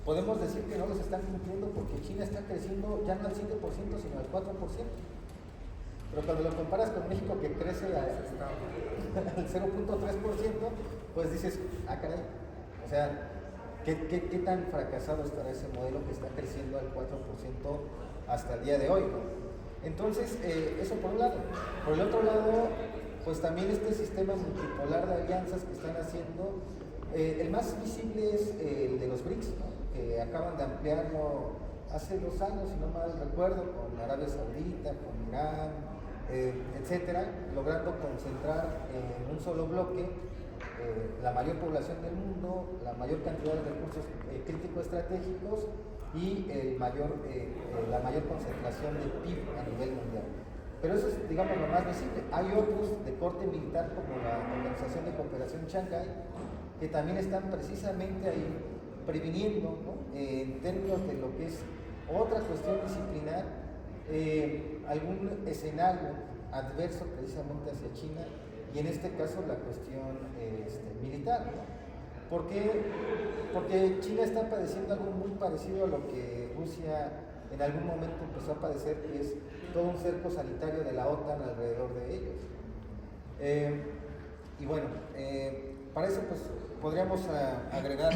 podemos decir que no los están cumpliendo porque China está creciendo ya no al 5%, sino al 4%. Pero cuando lo comparas con México, que crece al 0.3%, pues dices, ah, caray, o sea, ¿qué tan fracasado estará ese modelo que está creciendo al 4% hasta el día de hoy, ¿no? Entonces, eso por un lado. Por el otro lado, pues también este sistema multipolar de alianzas que están haciendo, el más visible es el de los BRICS, ¿no? Que acaban de ampliarlo hace 2 años, si no mal recuerdo, con Arabia Saudita, con Irán, etcétera, logrando concentrar en un solo bloque la mayor población del mundo, la mayor cantidad de recursos críticos estratégicos y la mayor concentración de PIB a nivel mundial. Pero eso es, digamos, lo más visible. Hay otros de corte militar, como la Organización de Cooperación Shanghái, que también están precisamente ahí previniendo, ¿no? En términos de lo que es otra cuestión disciplinar, algún escenario adverso precisamente hacia China, y en este caso la cuestión militar, ¿no? ¿Por qué? Porque China está padeciendo algo muy parecido a lo que Rusia en algún momento empezó a padecer, que es todo un cerco sanitario de la OTAN alrededor de ellos. Y bueno, para eso pues podríamos agregar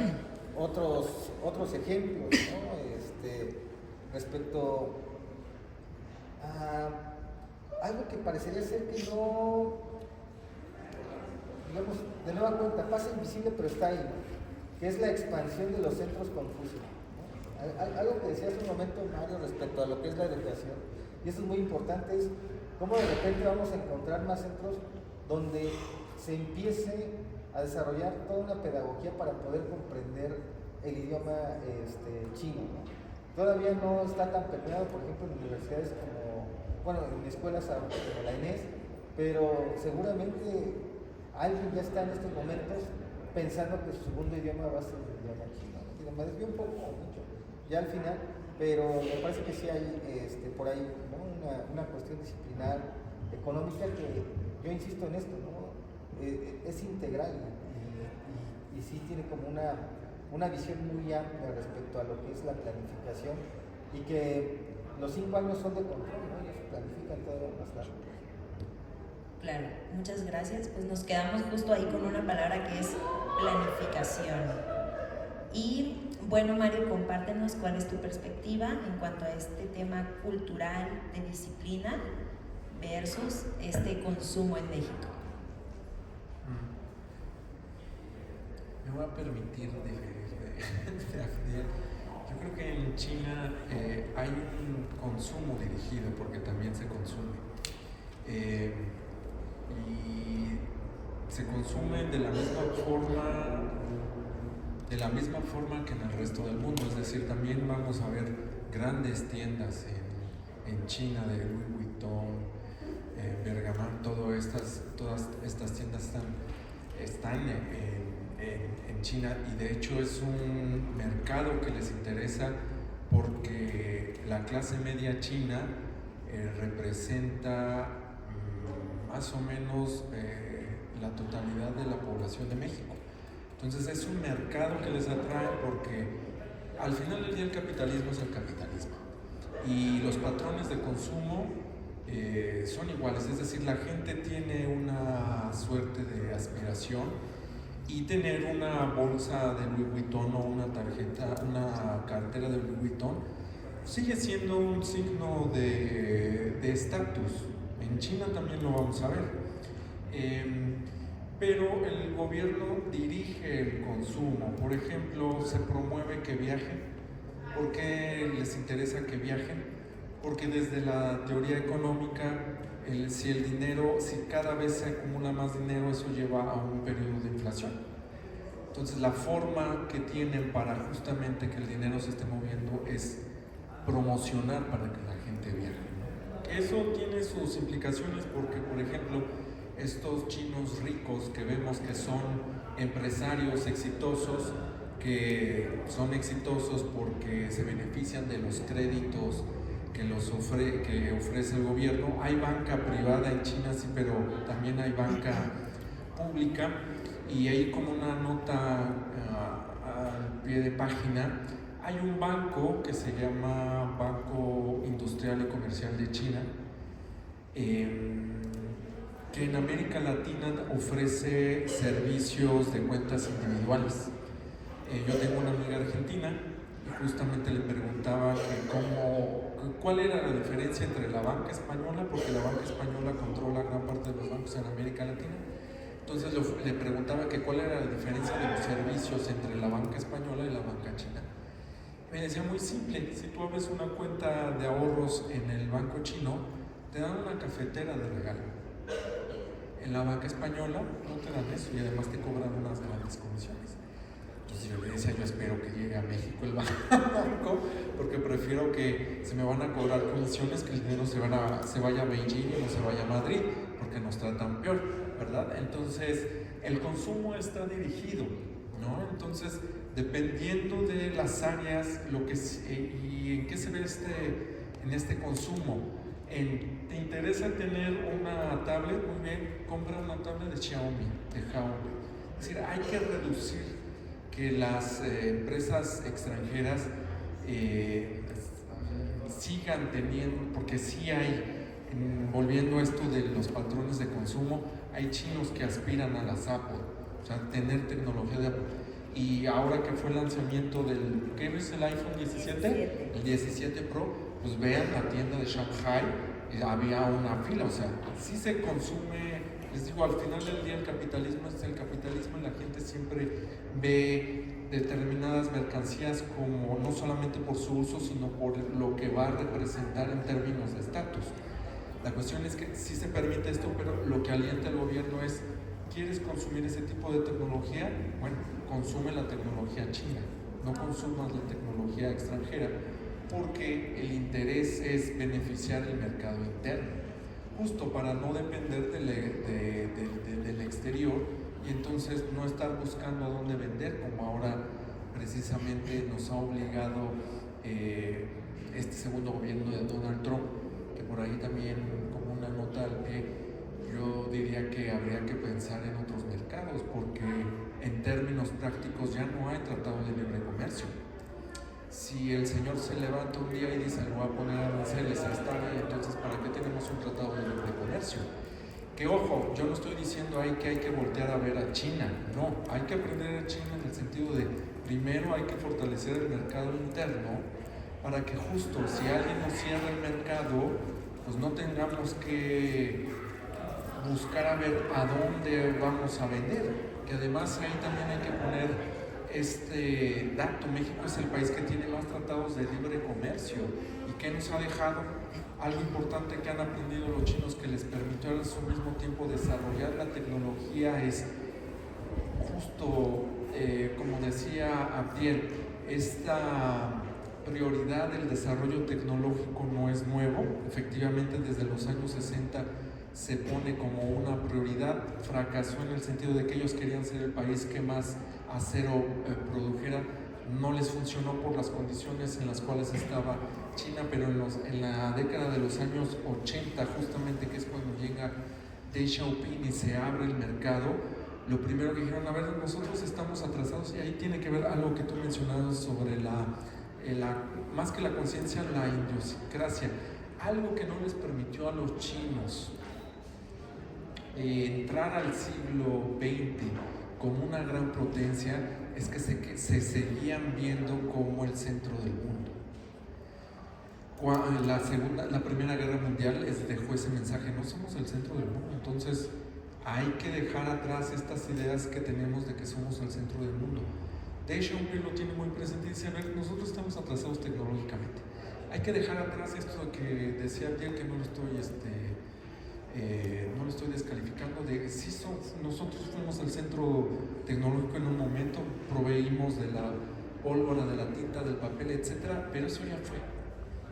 otros ejemplos, ¿no? Respecto a algo que parecería ser que no, digamos, de nueva cuenta, pasa invisible pero está ahí, ¿no? Que es la expansión de los centros Confucio, ¿no? Algo que decía hace un momento Mario respecto a lo que es la educación, y eso es muy importante, es cómo de repente vamos a encontrar más centros donde se empiece a desarrollar toda una pedagogía para poder comprender el idioma chino, ¿no? Todavía no está tan permeado, por ejemplo, en universidades como, bueno, en escuelas como la INES, pero seguramente alguien ya está en estos momentos pensando que su segundo idioma va a ser el idioma chino, ¿no? Me desvío un poco, mucho, ya al final, pero me parece que sí hay por ahí, ¿no? una cuestión disciplinar, económica, que yo insisto en esto, ¿no? Es integral y sí tiene como una visión muy amplia respecto a lo que es la planificación, y que los 5 años son de control, ¿no? Ellos planifican todo más largo. Claro, muchas gracias. Pues nos quedamos justo ahí con una palabra que es planificación. Y bueno, Mario, compártenos cuál es tu perspectiva en cuanto a este tema cultural de disciplina versus este consumo en México. Me voy a permitir diferir de Afdiel. Yo creo que en China hay un consumo dirigido, porque también se consume. Y se consume de la misma forma que en el resto del mundo. Es decir, también vamos a ver grandes tiendas en China de Louis Vuitton, Bergaman, todas estas tiendas están en China, y de hecho es un mercado que les interesa porque la clase media china representa más o menos la totalidad de la población de México. Entonces es un mercado que les atrae, porque al final del día el capitalismo es el capitalismo y los patrones de consumo son iguales. Es decir, la gente tiene una suerte de aspiración, y tener una bolsa de Louis Vuitton o una cartera de Louis Vuitton sigue siendo un signo de estatus. En China también lo vamos a ver. Pero el gobierno dirige el consumo. Por ejemplo, se promueve que viajen. ¿Por qué les interesa que viajen? Porque desde la teoría económica, si cada vez se acumula más dinero, eso lleva a un periodo de inflación. Entonces la forma que tienen para justamente que el dinero se esté moviendo es promocionar para que la gente viaje. Eso tiene sus implicaciones, porque, por ejemplo, estos chinos ricos que vemos que son empresarios exitosos, que son exitosos porque se benefician de los créditos que ofrece el gobierno. Hay banca privada en China, sí, pero también hay banca pública, y ahí, como una nota al pie de página, hay un banco que se llama Banco Industrial y Comercial de China, que en América Latina ofrece servicios de cuentas individuales. Yo tengo una amiga argentina y justamente le preguntaba cuál era la diferencia entre la banca española, porque la banca española controla gran parte de los bancos en América Latina. Entonces le preguntaba que cuál era la diferencia de los servicios entre la banca española y la banca china. Me decía muy simple: si tú abres una cuenta de ahorros en el banco chino, te dan una cafetera de regalo. En la banca española no te dan eso, y además te cobran unas grandes comisiones. Entonces yo le decía, yo espero que llegue a México el banco, porque prefiero que se me van a cobrar comisiones, que el dinero se vaya a Beijing y no se vaya a Madrid, porque nos tratan peor, ¿verdad? Entonces el consumo está dirigido, ¿no? Entonces, dependiendo de las áreas y en qué se ve en este consumo, ¿Te interesa tener una tablet? Muy bien, compra una tablet de Xiaomi, de Huawei. Es decir, hay que reducir que las empresas extranjeras sigan teniendo, porque sí hay, volviendo a esto de los patrones de consumo, hay chinos que aspiran a las Apple, o sea, tener tecnología de Apple. Y ahora que fue el lanzamiento del, ¿qué es el iPhone 17? El 17 Pro, pues vean la tienda de Shanghai, había una fila, o sea, sí se consume, les digo, al final del día el capitalismo es el capitalismo y la gente siempre ve determinadas mercancías como no solamente por su uso, sino por lo que va a representar en términos de estatus. La cuestión es que sí se permite esto, pero lo que alienta el gobierno es, ¿quieres consumir ese tipo de tecnología? Bueno, consume la tecnología china, no consumas la tecnología extranjera, porque el interés es beneficiar el mercado interno, justo para no depender del exterior y entonces no estar buscando a dónde vender, como ahora precisamente nos ha obligado este segundo gobierno de Donald Trump, que por ahí también, como una nota al pie, yo diría que habría que pensar en otros mercados, porque en términos prácticos ya no hay tratado de libre comercio. Si el señor se levanta un día y dice, le voy a poner aranceles a esta área, entonces ¿para qué tenemos un tratado de libre comercio? Que ojo, yo no estoy diciendo ahí que hay que voltear a ver a China, no, hay que aprender a China en el sentido de, primero hay que fortalecer el mercado interno, para que justo si alguien nos cierra el mercado, pues no tengamos que buscar a ver a dónde vamos a vender, que además ahí también hay que poner este dato. México es el país que tiene más tratados de libre comercio y que nos ha dejado algo importante que han aprendido los chinos, que les permitió al mismo tiempo desarrollar la tecnología, es justo, como decía Abdiel, esta prioridad del desarrollo tecnológico no es nuevo. Efectivamente, desde los años 60 se pone como una prioridad. Fracasó en el sentido de que ellos querían ser el país que más acero produjera. No les funcionó por las condiciones en las cuales estaba China, pero en la década de los años 80, justamente, que es cuando llega Deng Xiaoping y se abre el mercado, lo primero que dijeron, a ver, nosotros estamos atrasados, y ahí tiene que ver algo que tú mencionabas sobre más que la conciencia, la idiosincrasia, algo que no les permitió a los chinos entrar al siglo XX como una gran potencia, es que se seguían viendo como el centro del mundo. La Primera Guerra Mundial dejó ese mensaje, no somos el centro del mundo, entonces hay que dejar atrás estas ideas que tenemos de que somos el centro del mundo. Deng Xiaoping lo tiene muy presente y dice, a ver, nosotros estamos atrasados tecnológicamente, hay que dejar atrás esto que decía bien, que no lo estoy descalificando, de sí nosotros fuimos el centro tecnológico en un momento, proveímos de la pólvora, de la tinta, del papel, etcétera, pero eso ya fue.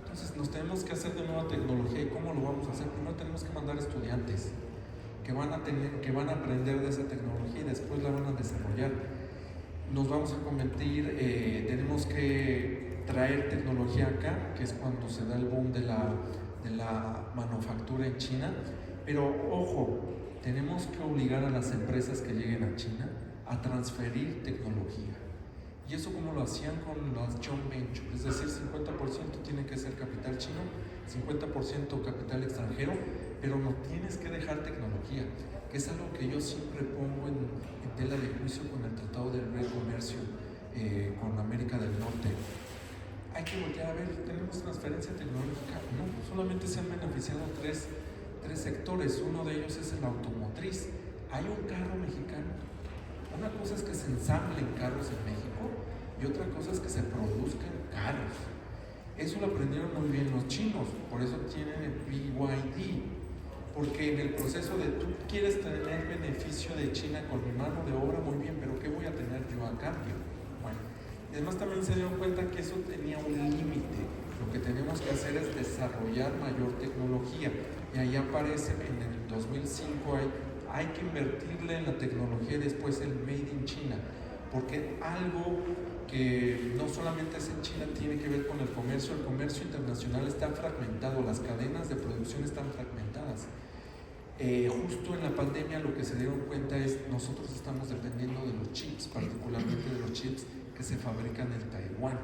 Entonces nos tenemos que hacer de nueva tecnología. ¿Y cómo lo vamos a hacer? Primero tenemos que mandar estudiantes que van a aprender de esa tecnología y después la van a desarrollar. Nos vamos a convertir, tenemos que traer tecnología acá, que es cuando se da el boom de la manufactura en China. Pero ojo, tenemos que obligar a las empresas que lleguen a China a transferir tecnología. ¿Y eso cómo lo hacían con las joint ventures? Es decir, 50% tiene que ser capital chino, 50% capital extranjero, pero no tienes que dejar tecnología, que es algo que yo siempre pongo en tela de juicio con el Tratado de Libre Comercio con América del Norte. Hay que voltear a ver, ¿tenemos transferencia tecnológica? No, solamente se han beneficiado tres sectores. Uno de ellos es el automotriz. Hay un carro mexicano. Una cosa es que se ensamblen carros en México y otra cosa es que se produzcan carros. Eso lo aprendieron muy bien los chinos, por eso tienen el BYD, porque en el proceso de tú quieres tener beneficio de China con mi mano de obra, muy bien, pero ¿qué voy a tener yo a cambio? Bueno, y además también se dieron cuenta que eso tenía un límite. Lo que tenemos que hacer es desarrollar mayor tecnología, y ahí aparece en el 2005 hay que invertirle en la tecnología y después el Made in China, porque algo que no solamente es en China, tiene que ver con el comercio internacional está fragmentado, las cadenas de producción están fragmentadas. Justo en la pandemia lo que se dieron cuenta es nosotros estamos dependiendo de los chips, particularmente de los chips que se fabrican en Taiwán.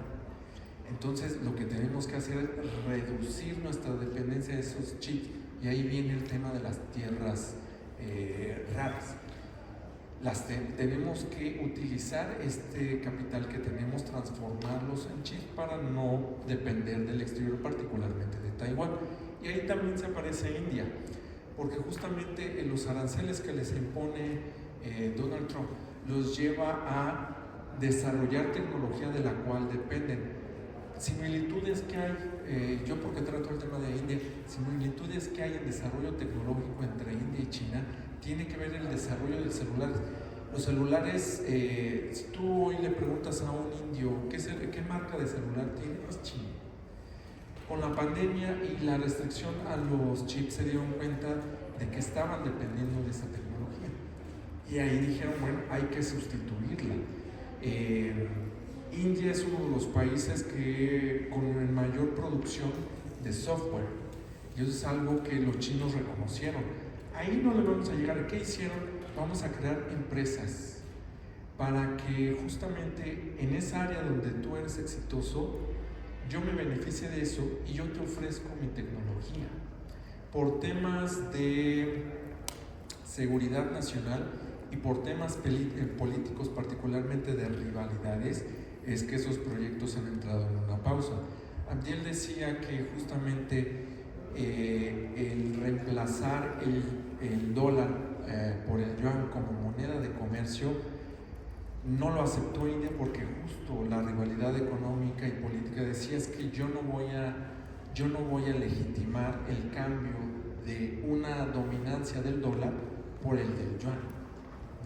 Entonces lo que tenemos que hacer es reducir nuestra dependencia de esos chips, y ahí viene el tema de las tierras raras. Tenemos que utilizar este capital que tenemos, transformarlos en chips para no depender del exterior, particularmente de Taiwán. Y ahí también se aparece India, porque justamente los aranceles que les impone Donald Trump los lleva a desarrollar tecnología de la cual dependen. Similitudes que hay, yo porque trato el tema de India, similitudes que hay en desarrollo tecnológico entre India y China, tiene que ver el desarrollo de celulares. Los celulares, si tú hoy le preguntas a un indio qué marca de celular tiene, es chino. Con la pandemia y la restricción a los chips se dieron cuenta de que estaban dependiendo de esa tecnología. Y ahí dijeron, bueno, hay que sustituirla. India es uno de los países que con mayor producción de software, y eso es algo que los chinos reconocieron. Ahí no le vamos a llegar. ¿Qué hicieron? Vamos a crear empresas para que justamente en esa área donde tú eres exitoso, yo me beneficie de eso y yo te ofrezco mi tecnología. Por temas de seguridad nacional y por temas políticos, particularmente de rivalidades, es que esos proyectos han entrado en una pausa. Abdiel decía que justamente el reemplazar el dólar por el yuan como moneda de comercio no lo aceptó India, porque justo la rivalidad económica y política decía es que yo no voy a legitimar el cambio de una dominancia del dólar por el del yuan,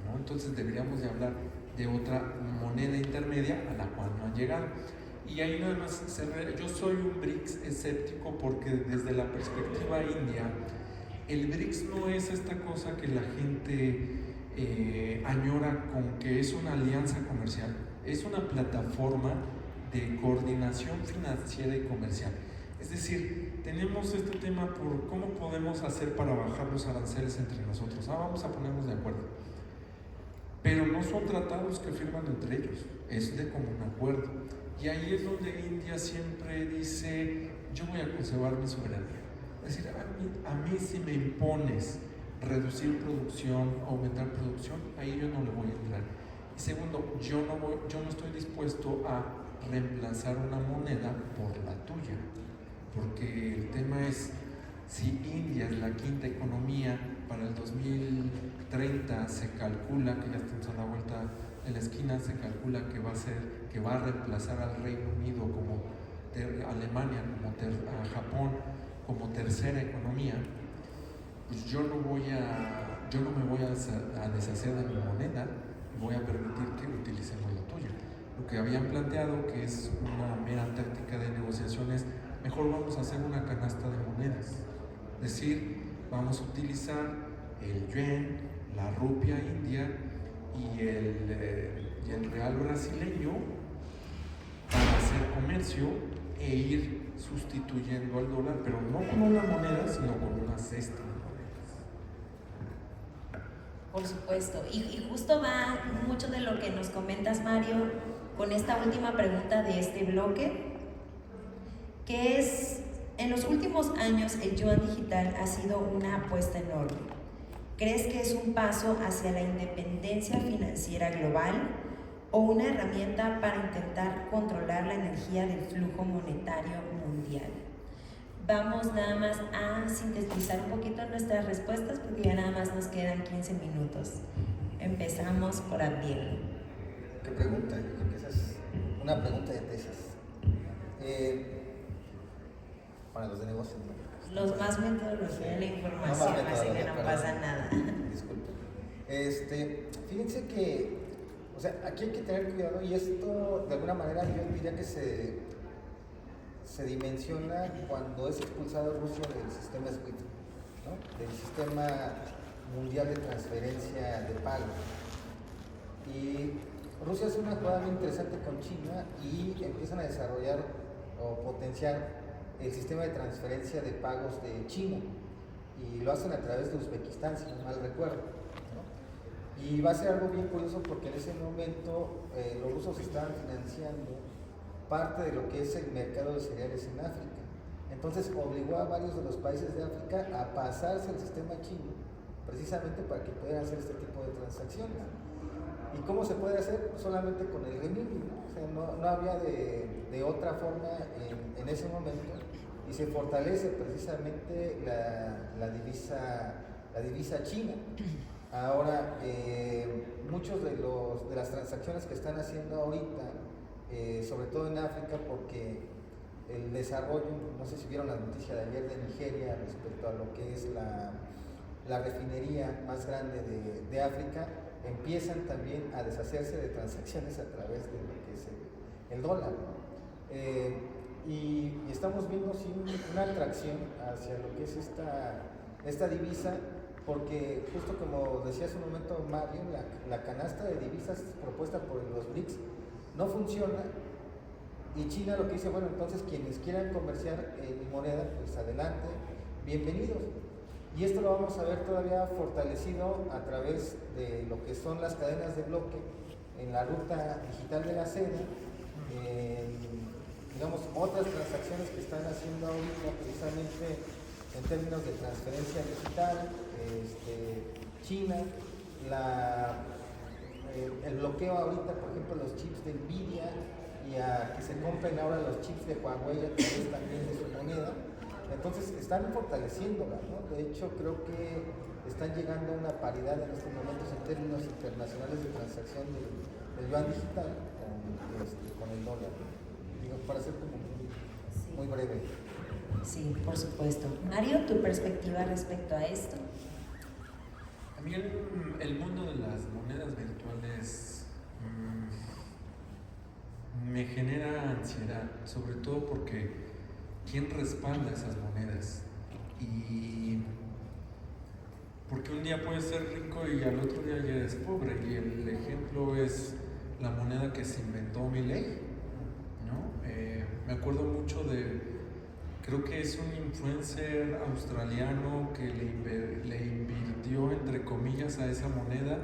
¿no? Entonces deberíamos de hablar de otra moneda intermedia a la cual no han llegado. Y ahí nada más, yo soy un BRICS escéptico, porque desde la perspectiva india, el BRICS no es esta cosa que la gente añora con que es una alianza comercial, es una plataforma de coordinación financiera y comercial. Es decir, tenemos este tema por cómo podemos hacer para bajar los aranceles entre nosotros. Vamos a ponernos de acuerdo. Pero no son tratados que firman entre ellos, es de común acuerdo. Y ahí es donde India siempre dice, yo voy a conservar mi soberanía. Es decir, a mí si me impones reducir producción, aumentar producción, ahí yo no le voy a entrar. Y segundo, yo no estoy dispuesto a reemplazar una moneda por la tuya, porque el tema es, si India es la quinta economía, para el 2030 se calcula, que ya estamos a la vuelta de la esquina, se calcula que va a reemplazar al Reino Unido, como Alemania, a Japón como tercera economía. Pues yo no me voy a deshacer de mi moneda, voy a permitir que utilicemos la tuya. Lo que habían planteado, que es una mera táctica de negociaciones, mejor vamos a hacer una canasta de monedas. Es decir, vamos a utilizar el yuan, la rupia india y el real brasileño para hacer comercio e ir sustituyendo al dólar, pero no con una moneda, sino con una cesta de monedas. Por supuesto, y justo va mucho de lo que nos comentas, Mario, con esta última pregunta de este bloque, que es, en los últimos años el yuan digital ha sido una apuesta enorme. ¿Crees que es un paso hacia la independencia financiera global o una herramienta para intentar controlar la energía del flujo monetario mundial? Vamos nada más a sintetizar un poquito nuestras respuestas, porque ya nada más nos quedan 15 minutos. Empezamos por Abdiel. ¿Qué pregunta? Yo creo que esa es una pregunta de tesis. Para los de negocios, ¿no? Los más metodología de la información, así que no pasa nada. Disculpen. Fíjense que, o sea, aquí hay que tener cuidado, y esto de alguna manera yo diría que se dimensiona cuando es expulsado Rusia del sistema SWIFT, ¿no? Del sistema mundial de transferencia de pago. Y Rusia hace una jugada muy interesante con China y empiezan a desarrollar o potenciar el sistema de transferencia de pagos de China, y lo hacen a través de Uzbekistán, si no mal recuerdo, ¿no? Y va a ser algo bien curioso porque en ese momento los rusos estaban financiando parte de lo que es el mercado de cereales en África. Entonces obligó a varios de los países de África a pasarse al sistema chino, precisamente para que pudieran hacer este tipo de transacciones. ¿Y cómo se puede hacer? Solamente con el renminbi, ¿no? O sea, no había de otra forma en ese momento, y se fortalece precisamente la divisa china. Ahora, muchos de las transacciones que están haciendo ahorita, sobre todo en África, porque el desarrollo, no sé si vieron la noticia de ayer de Nigeria respecto a lo que es la refinería más grande de África, empiezan también a deshacerse de transacciones a través de lo que es el dólar, ¿no? Y estamos viendo sí, una atracción hacia lo que es esta divisa, porque justo como decía hace un momento Mario, la canasta de divisas propuesta por los BRICS no funciona, y China lo que dice, bueno, entonces quienes quieran comerciar en mi moneda, pues adelante, bienvenidos. Y esto lo vamos a ver todavía fortalecido a través de lo que son las cadenas de bloque en la ruta digital de la seda, digamos, otras transacciones que están haciendo ahorita precisamente en términos de transferencia digital, China, el bloqueo ahorita, por ejemplo, los chips de Nvidia, y a que se compren ahora los chips de Huawei a través también de su moneda. Entonces están fortaleciéndola, ¿no? De hecho, creo que están llegando a una paridad en estos momentos en términos internacionales de transacción del yuan digital con el dólar, ¿no? Digo, para ser como muy breve. Sí, por supuesto. Mario, ¿tu perspectiva respecto a esto? A mí el mundo de las monedas virtuales me genera ansiedad, sobre todo porque ¿quién respalda esas monedas? Y porque un día puedes ser rico y al otro día ya eres pobre, y el ejemplo es la moneda que se inventó Milei, ¿no? Me acuerdo mucho creo que es un influencer australiano que le invirtió, entre comillas, a esa moneda,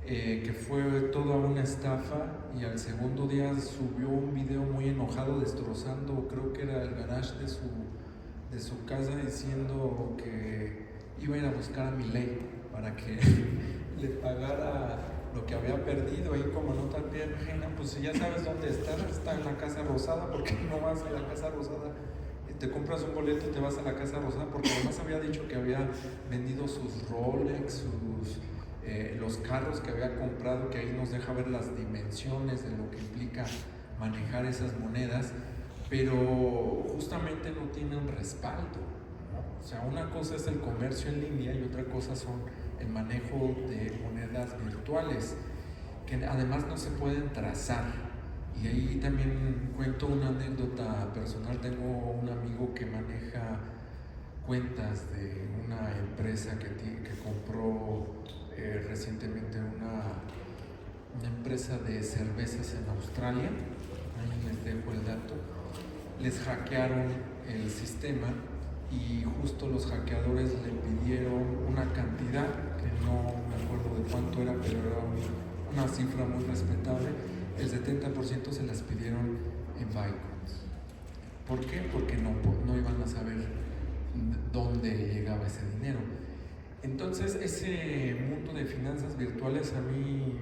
que fue toda una estafa, y al segundo día subió un video muy enojado destrozando, creo que era el garage de su casa, diciendo que iba a ir a buscar a Milei para que le pagara lo que había perdido. Y como nota bien ajena, pues si ya sabes dónde está en la Casa Rosada, porque no vas a la Casa Rosada, te compras un boleto y te vas a la Casa Rosada, porque además había dicho que había vendido sus Rolex, los carros que había comprado, que ahí nos deja ver las dimensiones de lo que implica manejar esas monedas, pero justamente no tienen respaldo, ¿no? O sea, una cosa es el comercio en línea y otra cosa son el manejo de monedas virtuales, que además no se pueden trazar. Y ahí también cuento una anécdota personal. Tengo un amigo que maneja cuentas de una empresa que compró recientemente una empresa de cervezas en Australia. Ahí les dejo el dato. Les hackearon el sistema y justo los hackeadores le pidieron una cantidad que no me acuerdo de cuánto era, pero era una cifra muy respetable. El 70% se las pidieron en Bitcoins. ¿Por qué? Porque no iban a saber dónde llegaba ese dinero. Entonces, ese mundo de finanzas virtuales a mí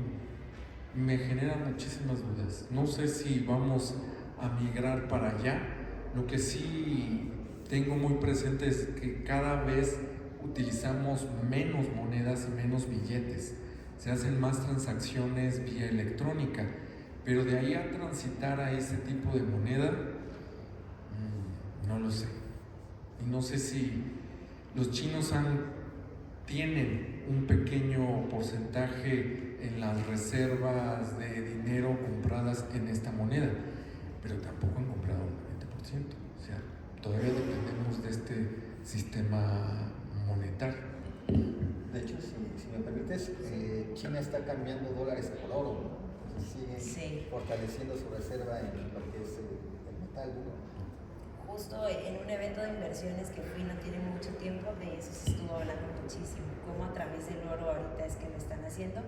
me genera muchísimas dudas. No sé si vamos a migrar para allá. Lo que sí tengo muy presente es que cada vez utilizamos menos monedas y menos billetes. Se hacen más transacciones vía electrónica, pero de ahí a transitar a ese tipo de moneda, no lo sé. Y no sé si los chinos tienen un pequeño porcentaje en las reservas de dinero compradas en esta moneda, pero tampoco han comprado un 20%. O sea, todavía dependemos de este sistema monetario. De hecho, si me permites, China está cambiando dólares por oro, ¿no? Siguen Sí. fortaleciendo su reserva en lo que es el metal, ¿no? Justo en un evento de inversiones que fui no tiene mucho tiempo, de eso se estuvo hablando muchísimo, cómo a través del oro ahorita es que lo están haciendo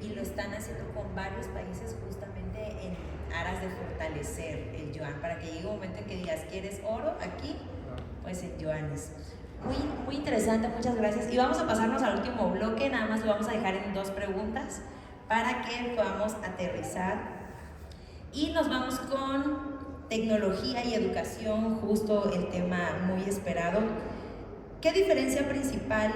y lo están haciendo con varios países justamente en aras de fortalecer el yuan, para que llegue un momento en que digas, ¿quieres oro aquí? Pues en yuanes. Muy interesante, muchas gracias. Y vamos a pasarnos al último bloque, nada más lo vamos a dejar en 2 preguntas para que podamos aterrizar. Y nos vamos con tecnología y educación, justo el tema muy esperado. ¿Qué diferencia principal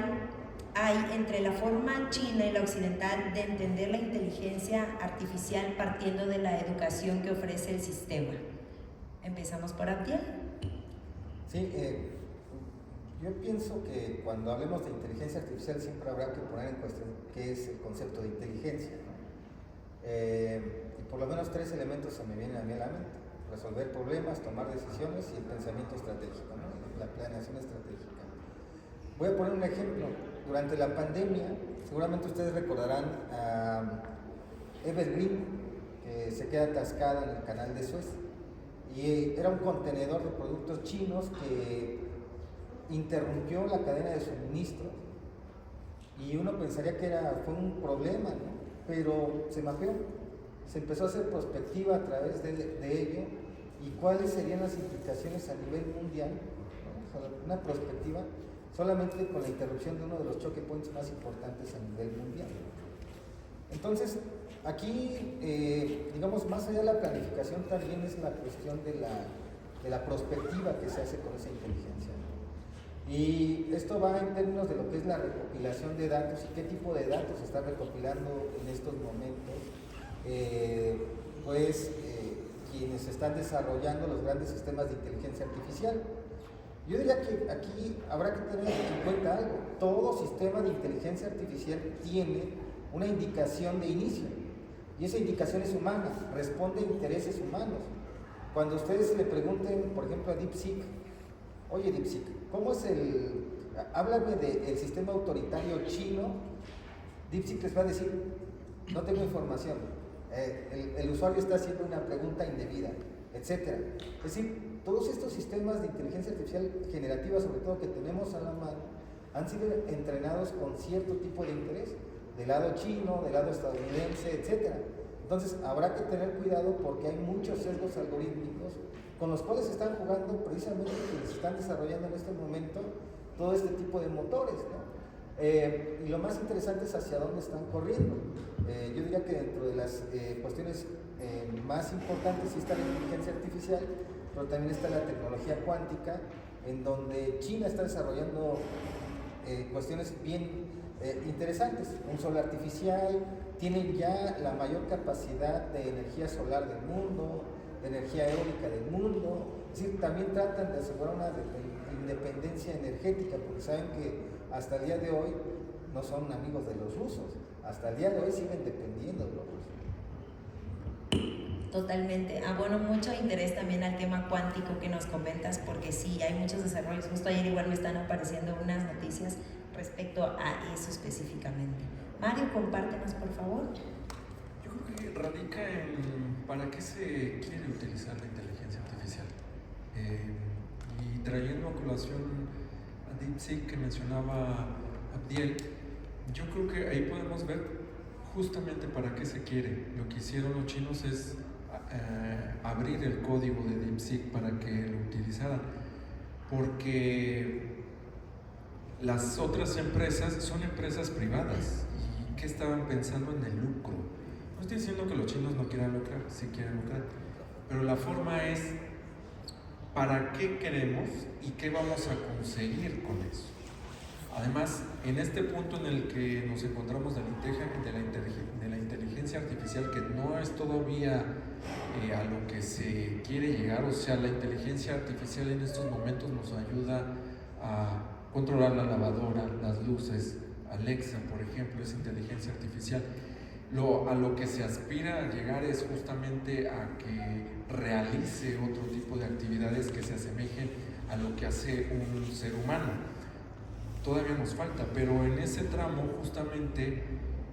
hay entre la forma china y la occidental de entender la inteligencia artificial partiendo de la educación que ofrece el sistema? Empezamos por Abdiel. Sí, yo pienso que cuando hablemos de inteligencia artificial siempre habrá que poner en cuestión qué es el concepto de inteligencia, ¿no? Y por lo menos 3 elementos se me vienen a mí a la mente: resolver problemas, tomar decisiones y el pensamiento estratégico, ¿no? La planeación estratégica. Voy a poner un ejemplo. Durante la pandemia, seguramente ustedes recordarán a Evergreen, que se queda atascada en el canal de Suez. Y era un contenedor de productos chinos que interrumpió la cadena de suministro. Y uno pensaría que fue un problema, ¿no? Pero se mapeó. Se empezó a hacer prospectiva a través de ello y cuáles serían las implicaciones a nivel mundial, ¿no? O sea, una prospectiva solamente con la interrupción de uno de los choque points más importantes a nivel mundial. Entonces, aquí, digamos, más allá de la planificación también es la cuestión de la prospectiva que se hace con esa inteligencia, ¿no? Y esto va en términos de lo que es la recopilación de datos y qué tipo de datos se está recopilando en estos momentos. Quienes están desarrollando los grandes sistemas de inteligencia artificial. Yo diría que aquí habrá que tener en cuenta algo: todo sistema de inteligencia artificial tiene una indicación de inicio y esa indicación es humana, responde a intereses humanos. Cuando ustedes le pregunten, por ejemplo, a DeepSeek, oye DeepSeek, ¿cómo es háblame del sistema autoritario chino? DeepSeek les va a decir, no tengo información. El usuario está haciendo una pregunta indebida, etc. Es decir, todos estos sistemas de inteligencia artificial generativa, sobre todo que tenemos a la mano, han sido entrenados con cierto tipo de interés, del lado chino, del lado estadounidense, etc. Entonces habrá que tener cuidado porque hay muchos sesgos algorítmicos con los cuales están jugando precisamente quienes están desarrollando en este momento todo este tipo de motores, ¿no? Y lo más interesante es hacia dónde están corriendo. Yo diría que dentro de las cuestiones más importantes sí está la inteligencia artificial, pero también está la tecnología cuántica, en donde China está desarrollando cuestiones bien interesantes. Un sol artificial, tienen ya la mayor capacidad de energía solar del mundo, de energía eólica del mundo. Es decir, también tratan de asegurar una independencia energética, porque saben que hasta el día de hoy no son amigos de los rusos, hasta el día de hoy siguen dependiendo de los rusos. Totalmente. Bueno, mucho interés también al tema cuántico que nos comentas, porque sí, hay muchos desarrollos. Justo ayer igual me están apareciendo unas noticias respecto a eso específicamente. Mario, compártenos, por favor. Yo creo que radica en para qué se quiere utilizar la inteligencia artificial. Y trayendo a colación a DeepSeek que mencionaba Abdiel, yo creo que ahí podemos ver justamente para qué se quiere. Lo que hicieron los chinos es abrir el código de DeepSeek para que lo utilizaran, porque las otras empresas son empresas privadas y que estaban pensando en el lucro. No estoy diciendo que los chinos no quieran lucrar, sí quieren lucrar, pero la forma es para qué queremos y qué vamos a conseguir con eso. Además, en este punto en el que nos encontramos de la inteligencia artificial, que no es todavía a lo que se quiere llegar, o sea, la inteligencia artificial en estos momentos nos ayuda a controlar la lavadora, las luces. Alexa, por ejemplo, es inteligencia artificial. A lo que se aspira a llegar es justamente a que realice otro tipo de actividades que se asemejen a lo que hace un ser humano. Todavía nos falta, pero en ese tramo justamente,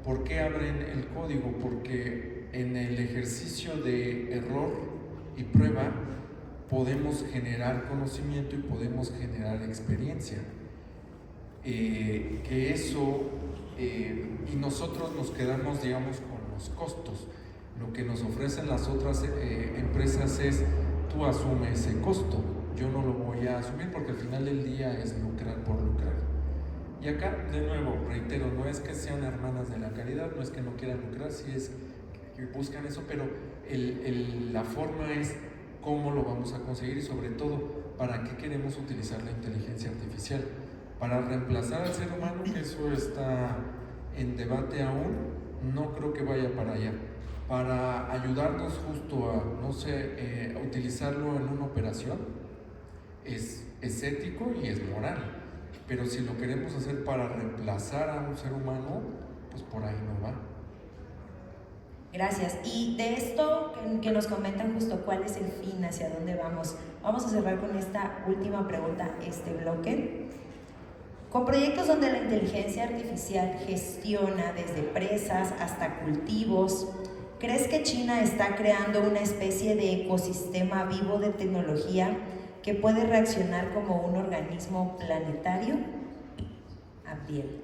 ¿por qué abren el código? Porque en el ejercicio de error y prueba podemos generar conocimiento y podemos generar experiencia. Que eso, y nosotros nos quedamos, digamos, con los costos. Lo que nos ofrecen las otras empresas es, tú asumes ese costo, yo no lo voy a asumir porque al final del día es lucrar por lucrar. Y acá, de nuevo, reitero, no es que sean hermanas de la caridad, no es que no quieran lucrar, sí es que buscan eso, pero la forma es cómo lo vamos a conseguir y sobre todo, para qué queremos utilizar la inteligencia artificial. Para reemplazar al ser humano, que eso está en debate aún, no creo que vaya para allá. Para ayudarnos justo a, no sé, a utilizarlo en una operación, es ético y es moral. Pero si lo queremos hacer para reemplazar a un ser humano, pues por ahí no va. Gracias. Y de esto que nos comentan justo cuál es el fin, hacia dónde vamos, vamos a cerrar con esta última pregunta, este bloque. Con proyectos donde la inteligencia artificial gestiona desde presas hasta cultivos, ¿crees que China está creando una especie de ecosistema vivo de tecnología que puede reaccionar como un organismo planetario? Abdiel.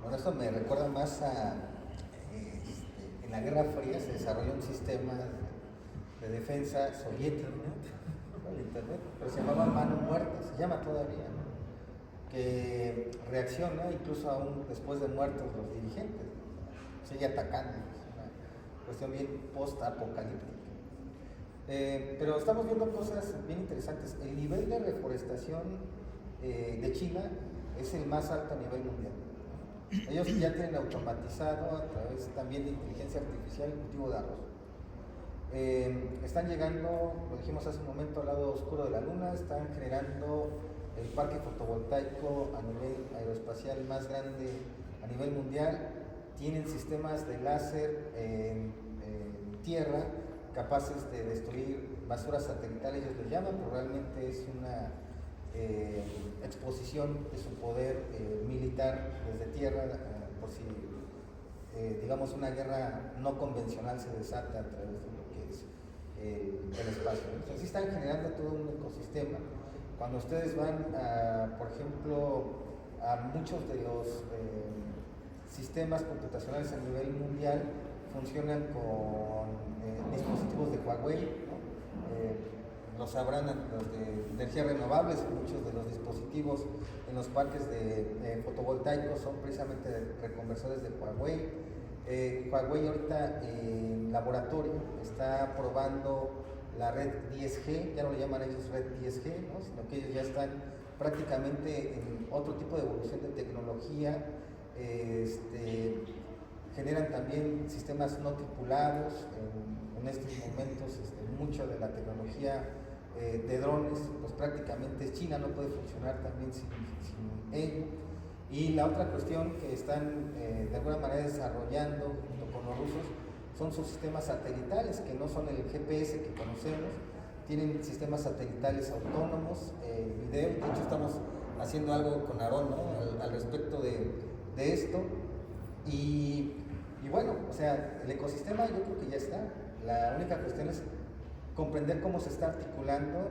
Bueno, esto me recuerda más a... en la Guerra Fría se desarrolló un sistema de defensa soviético, ¿no? El Internet, pero se llamaba mano muerta, se llama todavía, ¿no? Que reacciona incluso aún después de muertos los dirigentes, ¿no? Sigue atacando, es una cuestión bien post-apocalíptica. Pero estamos viendo cosas bien interesantes. El nivel de reforestación de China es el más alto a nivel mundial. Ellos ya tienen automatizado a través también de inteligencia artificial el cultivo de arroz. Están llegando, lo dijimos hace un momento, al lado oscuro de la luna, están generando el parque fotovoltaico a nivel aeroespacial más grande a nivel mundial. Tienen sistemas de láser en tierra capaces de destruir basuras satelitales, ellos les llaman, pero realmente es una exposición de su poder militar desde tierra, por si digamos una guerra no convencional se desata a través de lo que es el espacio. Entonces sí están generando todo un ecosistema. Cuando ustedes van por ejemplo, a muchos de los sistemas computacionales a nivel mundial funcionan con dispositivos de Huawei, ¿no? Lo sabrán los de energías renovables, muchos de los dispositivos en los parques de fotovoltaicos son precisamente reconversores de Huawei. Huawei ahorita en laboratorio está probando la red 10G, ya no le llaman ellos red 10G, ¿no? Sino que ellos ya están prácticamente en otro tipo de evolución de tecnología. Generan también sistemas no tripulados. En estos momentos mucho de la tecnología de drones, pues prácticamente China no puede funcionar también sin ello. Y la otra cuestión que están de alguna manera desarrollando junto con los rusos son sus sistemas satelitales, que no son el GPS que conocemos, tienen sistemas satelitales autónomos, video. De hecho estamos haciendo algo con Aarón, ¿no? al respecto de esto. Y bueno, o sea, el ecosistema yo creo que ya está. La única cuestión es comprender cómo se está articulando,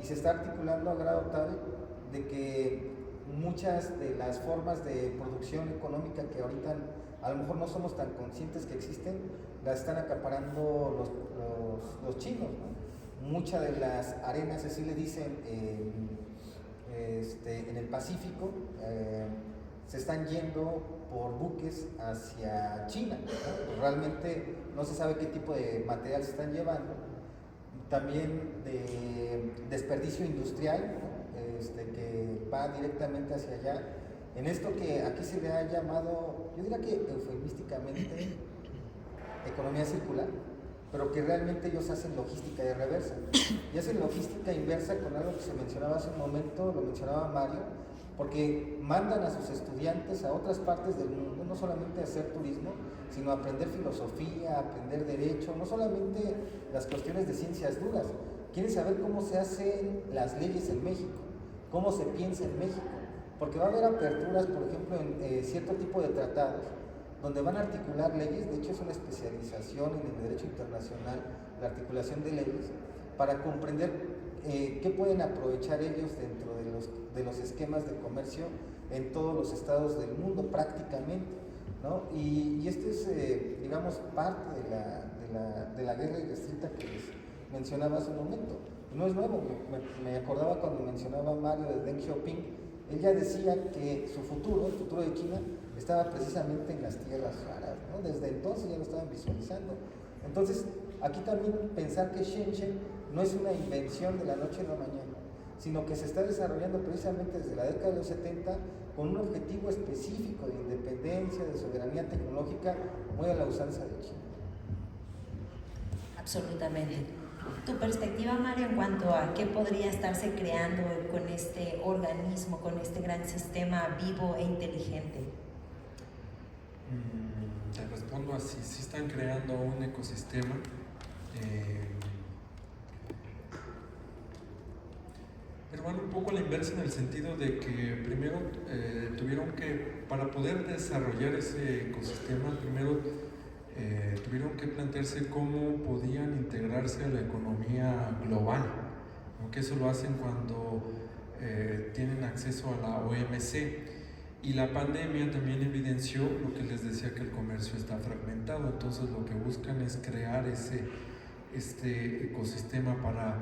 y se está articulando a grado tal de que muchas de las formas de producción económica que ahorita a lo mejor no somos tan conscientes que existen, las están acaparando los chinos, ¿no? Muchas de las arenas, así le dicen, en el Pacífico, se están yendo por buques hacia China, ¿no? Realmente no se sabe qué tipo de material se están llevando. También de desperdicio industrial, ¿no? Que va directamente hacia allá. En esto que aquí se le ha llamado, yo diría que eufemísticamente, economía circular, pero que realmente ellos hacen logística de reversa. Y hacen logística inversa con algo que se mencionaba hace un momento, lo mencionaba Mario, porque mandan a sus estudiantes a otras partes del mundo, no solamente a hacer turismo, sino a aprender filosofía, a aprender derecho, no solamente las cuestiones de ciencias duras. Quieren saber cómo se hacen las leyes en México, cómo se piensa en México, porque va a haber aperturas, por ejemplo, en cierto tipo de tratados donde van a articular leyes. De hecho es una especialización en el derecho internacional, la articulación de leyes, para comprender qué pueden aprovechar ellos dentro de los esquemas de comercio en todos los estados del mundo prácticamente, ¿no? Y esto es, digamos, parte de la guerra irrestricta que les mencionaba hace un momento. No es nuevo, me acordaba cuando mencionaba Mario de Deng Xiaoping. Él ya decía que el futuro de China, estaba precisamente en las tierras raras, ¿no? Desde entonces ya lo estaban visualizando. Entonces, aquí también pensar que Shenzhen no es una invención de la noche a la mañana, sino que se está desarrollando precisamente desde la década de los 70 con un objetivo específico de independencia, de soberanía tecnológica, muy a la usanza de China. Absolutamente. Tu perspectiva, Mario, en cuanto a qué podría estarse creando con este organismo, con este gran sistema vivo e inteligente. Te respondo así, sí están creando un ecosistema. Pero bueno, un poco a la inversa, en el sentido de que primero tuvieron que, para poder desarrollar ese ecosistema, primero tuvieron que plantearse cómo podían integrarse a la economía global, ¿no? Que eso lo hacen cuando tienen acceso a la OMC. Y la pandemia también evidenció lo que les decía, que el comercio está fragmentado. Entonces lo que buscan es crear este ecosistema para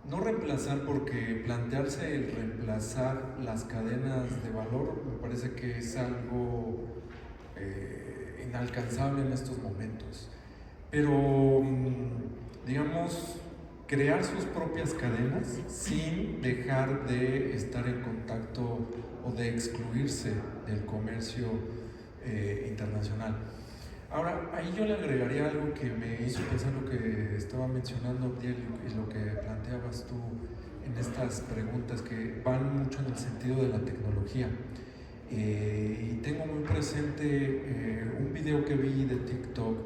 no reemplazar, porque plantearse el reemplazar las cadenas de valor me parece que es algo inalcanzable en estos momentos. Pero digamos, crear sus propias cadenas sin dejar de estar en contacto o de excluirse del comercio internacional. Ahora, ahí yo le agregaría algo que me hizo pensar lo que estaba mencionando Abdiel y lo que planteabas tú en estas preguntas, que van mucho en el sentido de la tecnología. Y tengo muy presente un video que vi de TikTok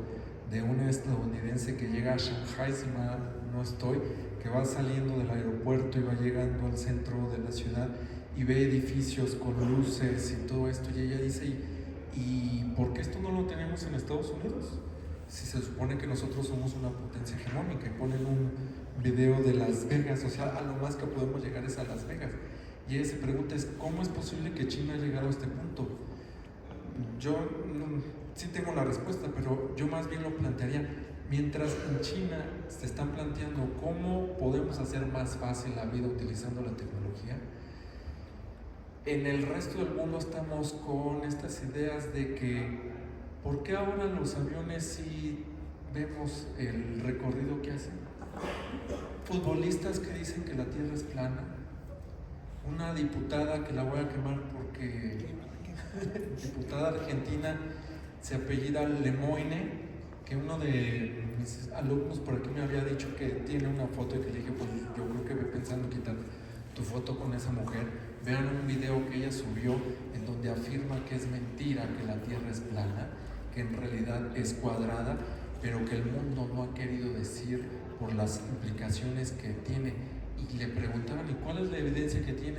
de una estadounidense que llega a Shanghai, si mal no estoy, que va saliendo del aeropuerto y va llegando al centro de la ciudad y ve edificios con luces y todo esto, y ella dice, ¿y por qué esto no lo tenemos en Estados Unidos? Si se supone que nosotros somos una potencia hegemónica. Y ponen un video de Las Vegas, o sea, a lo más que podemos llegar es a Las Vegas. Y ella se pregunta, ¿cómo es posible que China ha llegado a este punto? Yo sí tengo la respuesta, pero yo más bien lo plantearía, mientras en China se están planteando cómo podemos hacer más fácil la vida utilizando la tecnología, en el resto del mundo estamos con estas ideas de que, ¿por qué ahora los aviones sí vemos el recorrido que hacen? Futbolistas que dicen que la Tierra es plana, una diputada que la voy a quemar porque diputada argentina, se apellida Lemoine, que uno de mis alumnos por aquí me había dicho que tiene una foto, y que le dije, pues yo creo que ve pensando quitar tu foto con esa mujer. Vean un video que ella subió en donde afirma que es mentira, que la Tierra es plana, que en realidad es cuadrada, pero que el mundo no ha querido decir por las implicaciones que tiene. Y le preguntaban, ¿y cuál es la evidencia que tiene?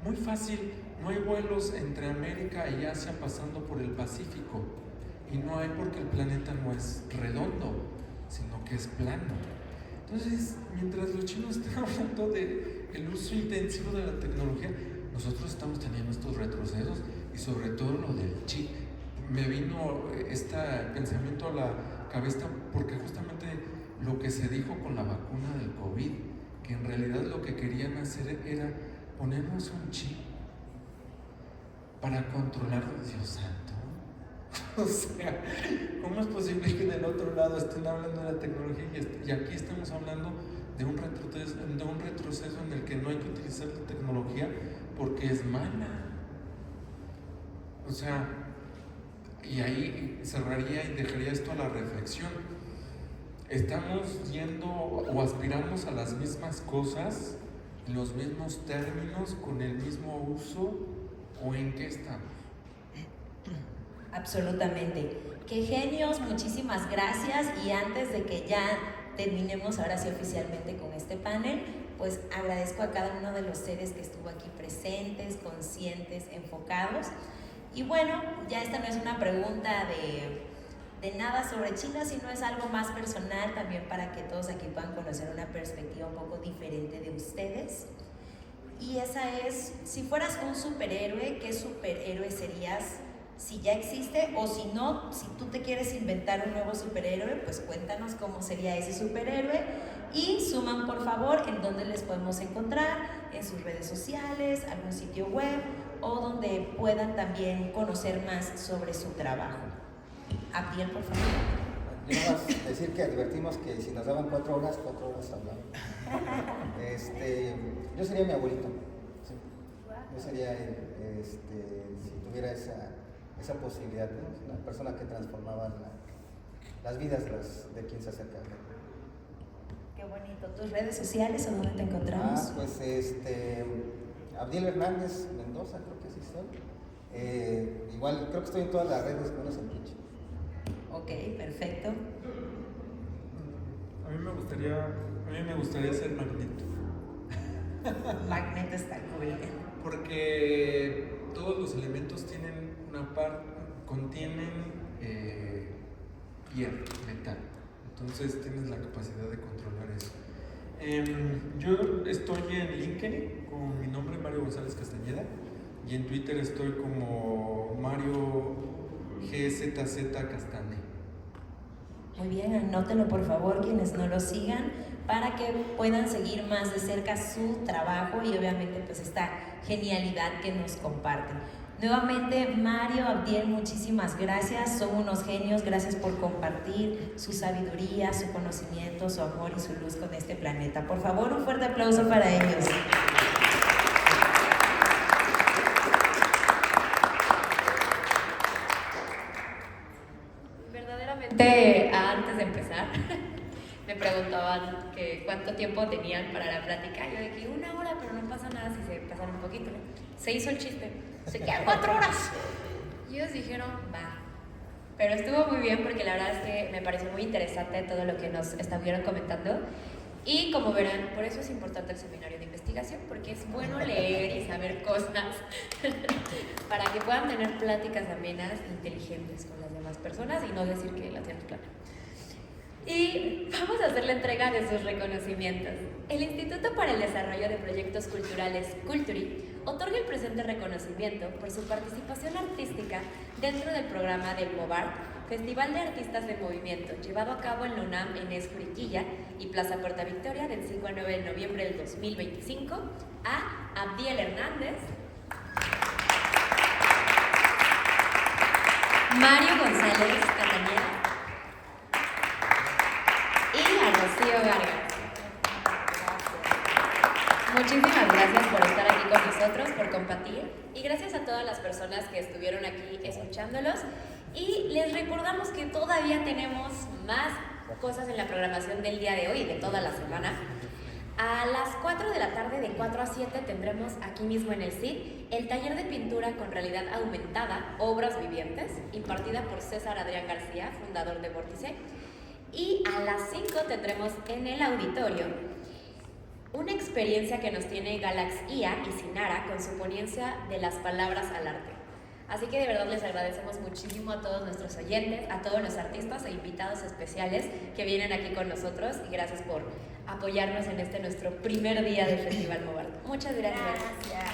Muy fácil, no hay vuelos entre América y Asia pasando por el Pacífico, y no hay porque el planeta no es redondo, sino que es plano. Entonces, mientras los chinos están hablando del uso intensivo de la tecnología, nosotros estamos teniendo estos retrocesos, y sobre todo lo del chip. Me vino este pensamiento a la cabeza porque justamente lo que se dijo con la vacuna del COVID, que en realidad lo que querían hacer era ponernos un chip para controlar, Dios santo. O sea, ¿cómo es posible que del otro lado estén hablando de la tecnología y aquí estamos hablando de un retroceso en el que no hay que utilizar la tecnología porque es mala? O sea, y ahí cerraría y dejaría esto a la reflexión. ¿Estamos yendo o aspiramos a las mismas cosas, en los mismos términos, con el mismo uso, o en qué estamos? Absolutamente. ¡Qué genios! Muchísimas gracias. Y antes de que ya terminemos ahora sí oficialmente con este panel, pues agradezco a cada uno de los seres que estuvo aquí presentes, conscientes, enfocados. Y bueno, ya esta no es una pregunta de nada sobre China, sino es algo más personal también para que todos aquí puedan conocer una perspectiva un poco diferente de ustedes. Y esa es, si fueras un superhéroe, ¿qué superhéroe serías? Si ya existe, o si no, si tú te quieres inventar un nuevo superhéroe, pues cuéntanos cómo sería ese superhéroe y suman por favor en dónde les podemos encontrar, en sus redes sociales, algún sitio web o donde puedan también conocer más sobre su trabajo. Abdiel, por favor. Yo nada más decir que advertimos que si nos daban 4 horas hablamos. Yo sería mi abuelito. Sí. Yo sería si tuviera esa posibilidad, ¿no? Una persona que transformaba las vidas de quien se acerca. Qué bonito. ¿Tus redes sociales o dónde te encontramos? Pues Abdiel Hernández Mendoza, creo que sí estoy. Igual, creo que estoy en todas las redes, menos en Twitch. Ok, perfecto. A mí me gustaría ser Magneto. Magneto está cool. Porque todos los elementos tienen contienen piel, metal. Entonces tienes la capacidad de controlar eso. Yo estoy en LinkedIn con mi nombre, Mario González Castañeda, y en Twitter estoy como Mario GZZ Castañeda. Muy bien, anótenlo por favor quienes no lo sigan para que puedan seguir más de cerca su trabajo y obviamente pues esta genialidad que nos comparten. Nuevamente, Mario, Abdiel, muchísimas gracias, son unos genios, gracias por compartir su sabiduría, su conocimiento, su amor y su luz con este planeta. Por favor, un fuerte aplauso para ellos. Verdaderamente, antes de empezar, me preguntaban que cuánto tiempo tenían para la plática. Yo de que 1 hora, pero no pasa nada si se pasan un poquito, ¿no? Se hizo el chiste, se quedan 4 horas. Y ellos dijeron, va. Pero estuvo muy bien porque la verdad es que me pareció muy interesante todo lo que nos estuvieron comentando. Y como verán, por eso es importante el seminario de investigación, porque es bueno leer y saber cosas para que puedan tener pláticas amenas, inteligentes con las demás personas y no decir que la tierra es plana. Y vamos a hacer la entrega de sus reconocimientos. El Instituto para el Desarrollo de Proyectos Culturales, Culturi, otorga el presente reconocimiento por su participación artística dentro del programa del MOVART, Festival de Artistas de Movimiento, llevado a cabo en la UNAM en Juriquilla y Plaza Puerta Victoria del 5 al 9 de noviembre del 2025, a Abdiel Hernández, Mario González Castañeda y a Rocío Vargas. Muchísimas gracias por estar aquí con nosotros, por compartir, y gracias a todas las personas que estuvieron aquí escuchándolos. Y les recordamos que todavía tenemos más cosas en la programación del día de hoy y de toda la semana. A las 4 de la tarde, de 4 a 7, tendremos aquí mismo en el CID el taller de pintura con realidad aumentada, Obras Vivientes, impartida por César Adrián García, fundador de Vórtice. Y a las 5 tendremos en el auditorio una experiencia que nos tiene Galax IA y Sinara con su ponencia de las palabras al arte. Así que de verdad les agradecemos muchísimo a todos nuestros oyentes, a todos los artistas e invitados especiales que vienen aquí con nosotros, y gracias por apoyarnos en este nuestro primer día del Festival MOVART. Muchas gracias. Gracias.